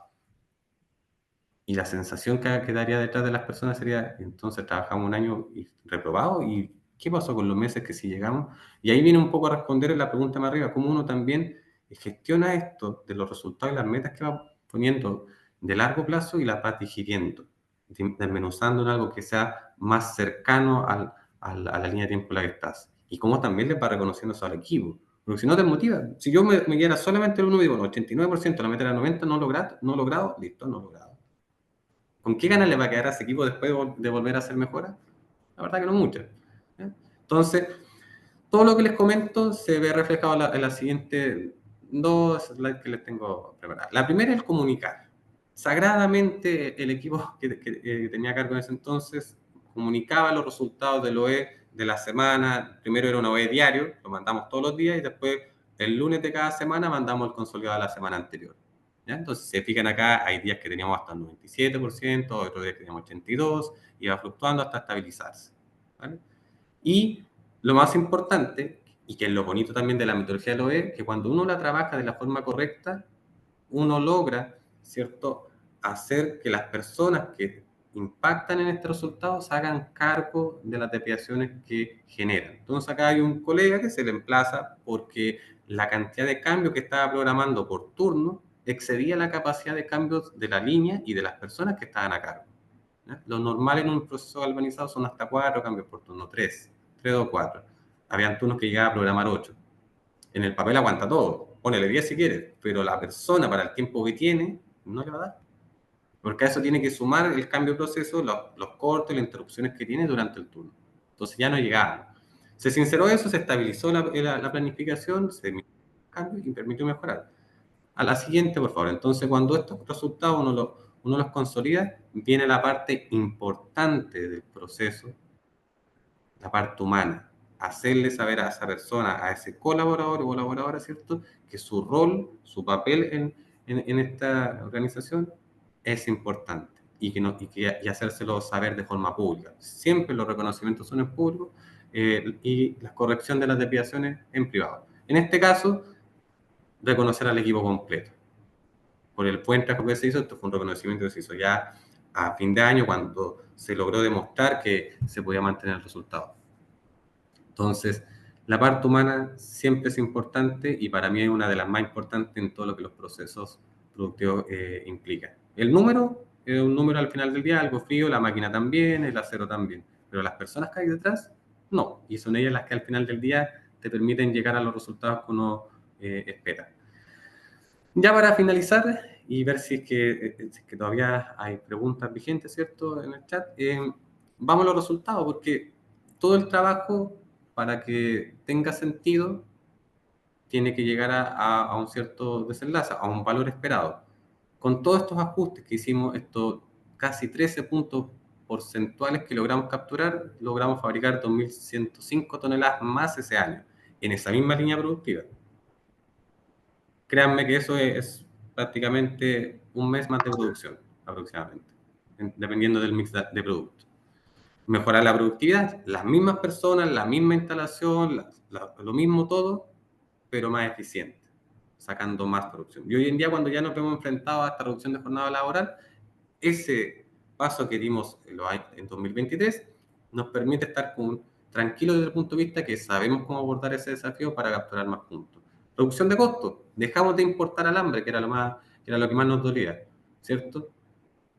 Y la sensación que quedaría detrás de las personas sería, entonces trabajamos un año y reprobado, ¿y qué pasó con los meses que sí llegamos? Y ahí viene un poco a responder la pregunta más arriba, cómo uno también gestiona esto de los resultados y las metas que va poniendo de largo plazo y las va digiriendo, desmenuzando en algo que sea más cercano a la línea de tiempo en la que estás. Y cómo también le va reconociendo eso al equipo. Porque si no te motiva, si yo me guiara solamente el uno y digo, no, 89%, la meta era 90, no logrado, listo, no logrado. ¿Con qué ganas le va a quedar a ese equipo después de volver a hacer mejoras? La verdad que no muchas. ¿Eh? Entonces, todo lo que les comento se ve reflejado en las siguientes dos slides que les tengo preparadas. La primera es el comunicar. Sagradamente, el equipo que tenía a cargo en ese entonces comunicaba los resultados del OE de la semana. Primero era un OE diario, lo mandamos todos los días, y después el lunes de cada semana mandamos el consolidado de la semana anterior. ¿Ya? Entonces, si se fijan acá, hay días que teníamos hasta el 97%, otros días que teníamos 82%, y va fluctuando hasta estabilizarse. ¿Vale? Y lo más importante, y que es lo bonito también de la metodología del OE, que cuando uno la trabaja de la forma correcta, uno logra, ¿cierto?, hacer que las personas que impactan en este resultado se hagan cargo de las desviaciones que generan. Entonces acá hay un colega que se le emplaza porque la cantidad de cambios que estaba programando por turno excedía la capacidad de cambios de la línea y de las personas que estaban a cargo. ¿Ya? Lo normal en un proceso galvanizado son hasta 4 cambios por turno, 3. 3 o 4. Habían turnos que llegaba a programar 8. En el papel aguanta todo, ponele 10 si quieres, pero la persona para el tiempo que tiene no le va a dar. Porque a eso tiene que sumar el cambio de proceso, los cortes, las interrupciones que tiene durante el turno. Entonces ya no llegaban. Se sinceró eso, se estabilizó la planificación, se cambió y permitió mejorar. A la siguiente, por favor. Entonces, cuando estos resultados uno los consolida, viene la parte importante del proceso, la parte humana. Hacerle saber a esa persona, a ese colaborador o colaboradora, ¿cierto?, que su rol, su papel en esta organización es importante y hacérselo saber de forma pública. Siempre los reconocimientos son en público y la corrección de las desviaciones en privado. En este caso, reconocer al equipo completo. Por el buen trabajo que se hizo, esto fue un reconocimiento que se hizo ya a fin de año cuando se logró demostrar que se podía mantener el resultado. Entonces, la parte humana siempre es importante y para mí es una de las más importantes en todo lo que los procesos productivos implican. El número es un número al final del día, algo frío, la máquina también, el acero también, pero las personas que hay detrás, no. Y son ellas las que al final del día te permiten llegar a los resultados que uno espera. Ya para finalizar y ver si es que todavía hay preguntas vigentes, ¿cierto?, en el chat, vamos a los resultados, porque todo el trabajo, para que tenga sentido, tiene que llegar a un cierto desenlace, a un valor esperado. Con todos estos ajustes que hicimos, estos casi 13 puntos porcentuales que logramos capturar, logramos fabricar 2.105 toneladas más ese año, en esa misma línea productiva. Créanme que eso es prácticamente un mes más de producción, aproximadamente, dependiendo del mix de productos. Mejorar la productividad, las mismas personas, la misma instalación, lo mismo todo, pero más eficiente, sacando más producción. Y hoy en día, cuando ya nos hemos enfrentado a esta reducción de jornada laboral, ese paso que dimos en 2023 nos permite estar tranquilos desde el punto de vista que sabemos cómo abordar ese desafío para capturar más puntos. Reducción de costos, dejamos de importar alambre, que era lo que más nos dolía, ¿cierto?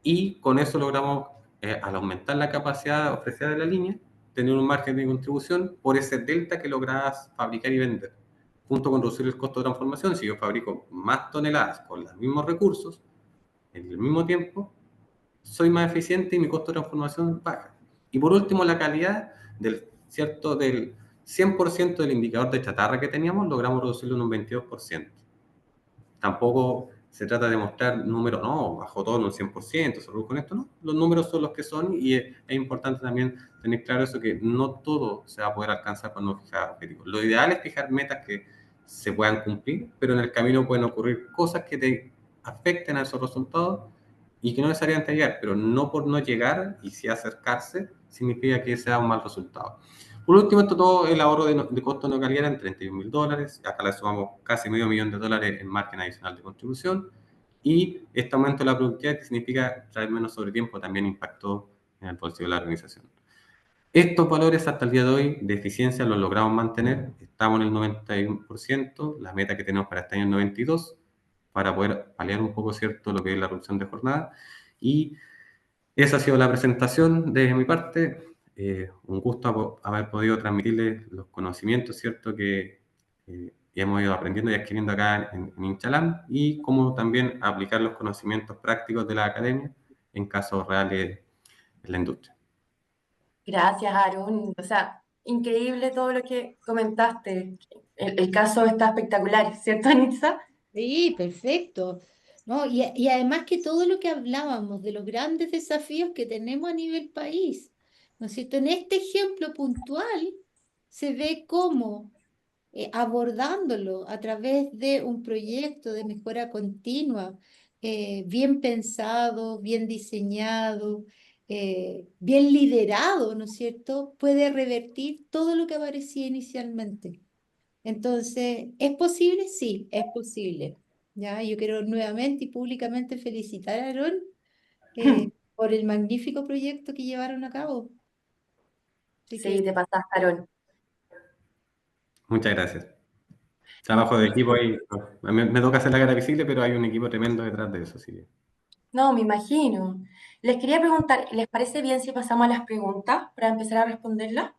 Y con eso logramos, al aumentar la capacidad ofrecida de la línea, tener un margen de contribución por ese delta que lograbas fabricar y vender. Junto con reducir el costo de transformación, si yo fabrico más toneladas con los mismos recursos, en el mismo tiempo, soy más eficiente y mi costo de transformación baja. Y por último, la calidad del 100% del indicador de chatarra que teníamos, logramos reducirlo en un 22%. Tampoco se trata de mostrar números, no, bajó todo en un 100%, se redujo en esto, no. Los números son los que son y es importante también tener claro eso, que no todo se va a poder alcanzar cuando fijar objetivos. Lo ideal es fijar metas que se puedan cumplir, pero en el camino pueden ocurrir cosas que te afecten a esos resultados y que no necesariamente llegar, pero no por no llegar y si acercarse significa que sea un mal resultado. Por último, esto todo el ahorro de costo no calidad en $31.000, acá le sumamos casi $500.000 en margen adicional de contribución y este aumento de la productividad, que significa traer menos sobre tiempo, también impactó en el bolsillo de la organización. Estos valores hasta el día de hoy de eficiencia los logramos mantener, estamos en el 91%, la meta que tenemos para este año es 92%, para poder paliar un poco, ¿cierto?, lo que es la reducción de jornada. Y esa ha sido la presentación de mi parte. Un gusto haber podido transmitirles los conocimientos, ¿cierto?, que hemos ido aprendiendo y adquiriendo acá en Inchalam, y cómo también aplicar los conocimientos prácticos de la academia en casos reales en la industria. Gracias, Aaron. O sea, increíble todo lo que comentaste. El caso está espectacular, ¿cierto, Anitza? Sí, perfecto. ¿No? Y además que todo lo que hablábamos de los grandes desafíos que tenemos a nivel país, ¿no es cierto? En este ejemplo puntual se ve cómo abordándolo a través de un proyecto de mejora continua, bien pensado, bien diseñado, bien liderado, ¿no es cierto? Puede revertir todo lo que aparecía inicialmente. Entonces, ¿es posible? Sí, es posible. ¿Ya? Yo quiero nuevamente y públicamente felicitar a Aarón por el magnífico proyecto que llevaron a cabo. Así Sí, que te pasaste, Aaron. Muchas gracias. No, Trabajo de equipo ahí. Me toca hacer la cara visible, pero hay un equipo tremendo detrás de eso. Sí. no, me imagino. Les quería preguntar, ¿les parece bien si pasamos a las preguntas para empezar a responderlas?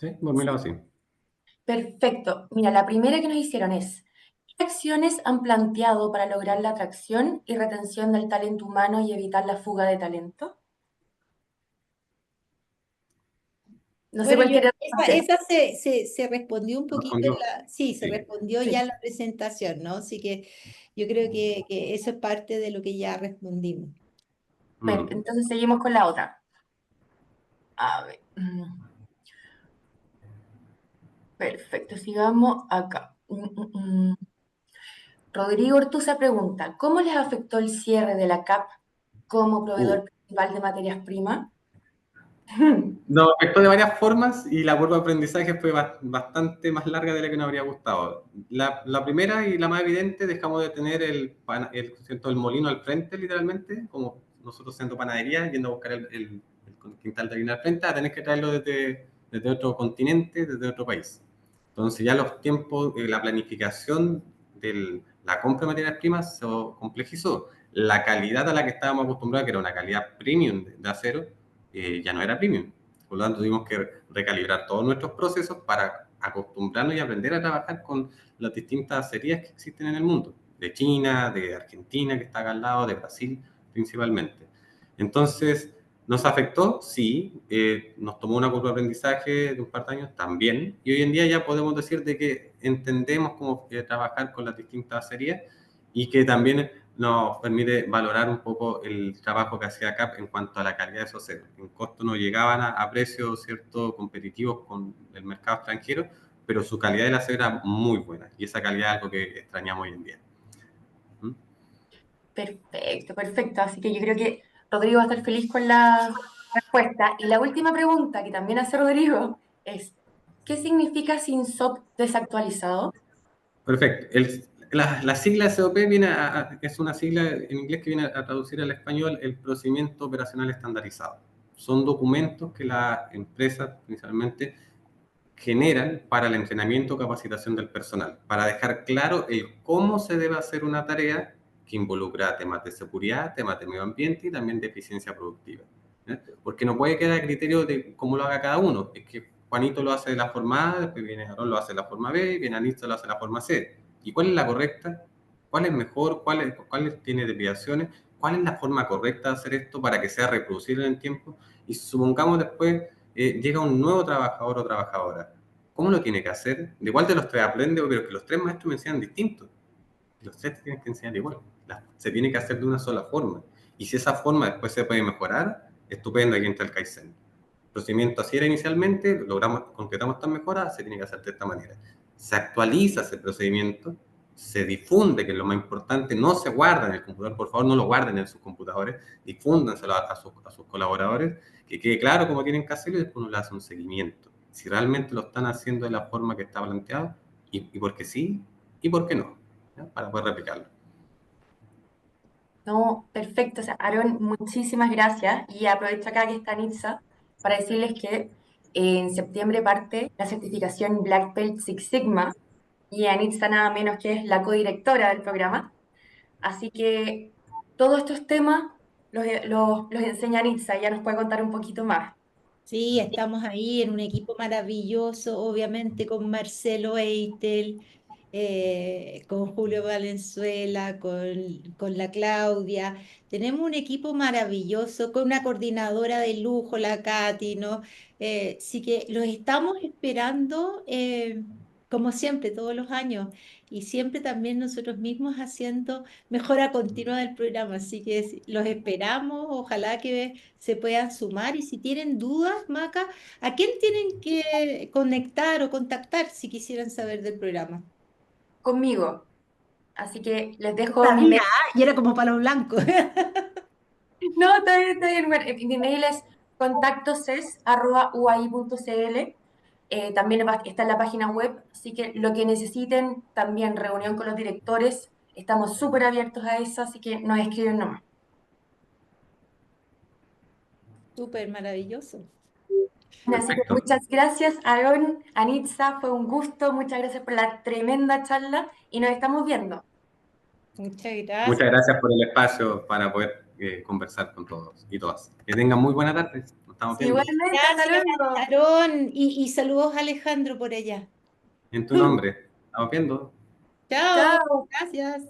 Sí, por mi lado sí. Perfecto. Mira, la primera que nos hicieron es, ¿qué acciones han planteado para lograr la atracción y retención del talento humano y evitar la fuga de talento? No sé Bueno, cuál quiere responder. esa se respondió un poquito Respondió. sí, se Sí. respondió ya Sí. en la presentación, ¿no? Así que yo creo que eso es parte de lo que ya respondimos. Mm. Entonces seguimos con la otra. A ver. Perfecto, sigamos acá. Rodrigo Ortuza pregunta, ¿cómo les afectó el cierre de la CAP como Uh. proveedor principal de materias primas? Nos afectó de varias formas y la curva de aprendizaje fue bastante más larga de la que nos habría gustado. La primera y la más evidente, dejamos de tener ¿cierto? El molino al frente, literalmente, como nosotros siendo panadería, yendo a buscar el quintal de harina al frente, a tener que traerlo desde otro continente, desde otro país. Entonces ya los tiempos, la planificación de la compra de materias primas se complejizó. La calidad a la que estábamos acostumbrados, que era una calidad premium de acero, ya no era premium. Por lo tanto, tuvimos que recalibrar todos nuestros procesos para acostumbrarnos y aprender a trabajar con las distintas acerías que existen en el mundo, de China, de Argentina, que está acá al lado, de Brasil principalmente. Entonces, ¿nos afectó? Sí. Nos tomó una curva de aprendizaje de un par de años también, y hoy en día ya podemos decir de que entendemos cómo trabajar con las distintas acerías y que también nos permite valorar un poco el trabajo que hacía CAP en cuanto a la calidad de esos aceros. En costo no llegaban a precios cierto competitivos con el mercado extranjero, pero su calidad del acero era muy buena y esa calidad es algo que extrañamos hoy en día. ¿Mm? Perfecto, perfecto. Así que yo creo que Rodrigo va a estar feliz con la respuesta. Y la última pregunta que también hace Rodrigo es, ¿qué significa SINSOP desactualizado? Perfecto. La sigla SOP es una sigla en inglés que viene a traducir al español el procedimiento operacional estandarizado. Son documentos que las empresas principalmente generan para el entrenamiento o capacitación del personal, para dejar claro el cómo se debe hacer una tarea que involucra temas de seguridad, temas de medio ambiente y también de eficiencia productiva. ¿Eh? Porque no puede quedar a criterio de cómo lo haga cada uno. Es que Juanito lo hace de la forma A, después viene Aaron lo hace de la forma B, viene Anitza lo hace de la forma C. ¿Y cuál es la correcta? ¿Cuál es mejor? ¿Cuál tiene desviaciones? ¿Cuál es la forma correcta de hacer esto para que sea reproducible en el tiempo? Y supongamos después llega un nuevo trabajador o trabajadora. ¿Cómo lo tiene que hacer? ¿De cuál de los tres aprende? Pero que los tres maestros me enseñan distinto. Los tres tienen que enseñar igual. Se tiene que hacer de una sola forma. Y si esa forma después se puede mejorar, estupendo, aquí entra el Kaizen. El procedimiento así era inicialmente, concretamos esta mejora, se tiene que hacer de esta manera. Se actualiza ese procedimiento, se difunde, que es lo más importante, no se guarda en el computador, por favor no lo guarden en sus computadores, difúndanselo a sus colaboradores, que quede claro cómo tienen que hacerlo y después uno le hace un seguimiento. Si realmente lo están haciendo de la forma que está planteado, y por qué sí, y por qué no, ¿ya? Para poder replicarlo. No, perfecto. O sea, Aaron, muchísimas gracias. Y aprovecho acá que está Nitsa para decirles que en septiembre parte la certificación Black Belt Six Sigma y Anitza nada menos que es la codirectora del programa. Así que todos estos temas los enseña Anitza, ella nos puede contar un poquito más. Sí, estamos ahí en un equipo maravilloso, obviamente con Marcelo Eitel, con Julio Valenzuela, con la Claudia. Tenemos un equipo maravilloso, con una coordinadora de lujo, la Katy, ¿no? Sí que los estamos esperando, como siempre, todos los años, y siempre también nosotros mismos haciendo mejora continua del programa. Así que los esperamos, ojalá que se puedan sumar y si tienen dudas, Maca, ¿a quién tienen que conectar o contactar si quisieran saber del programa? Conmigo. Así que les dejo mi Sabía, mail. y era como palo blanco. No, está bien, está bien. Bueno, mi mail es contactoses@uai.cl. También está en la página web, así que lo que necesiten, también reunión con los directores, estamos súper abiertos a eso, así que nos escriben nomás. Súper maravilloso. Así que Perfecto. muchas gracias, Aaron, Anitza, fue un gusto, muchas gracias por la tremenda charla y nos estamos viendo. Muchas gracias. Muchas gracias por el espacio para poder conversar con todos y todas. Que tengan muy buena tarde. Nos estamos Sí, viendo. igualmente, hasta Gracias, luego. Aarón. Y saludos a Alejandro por allá. En tu nombre. Estamos viendo. Chao, Chao. gracias.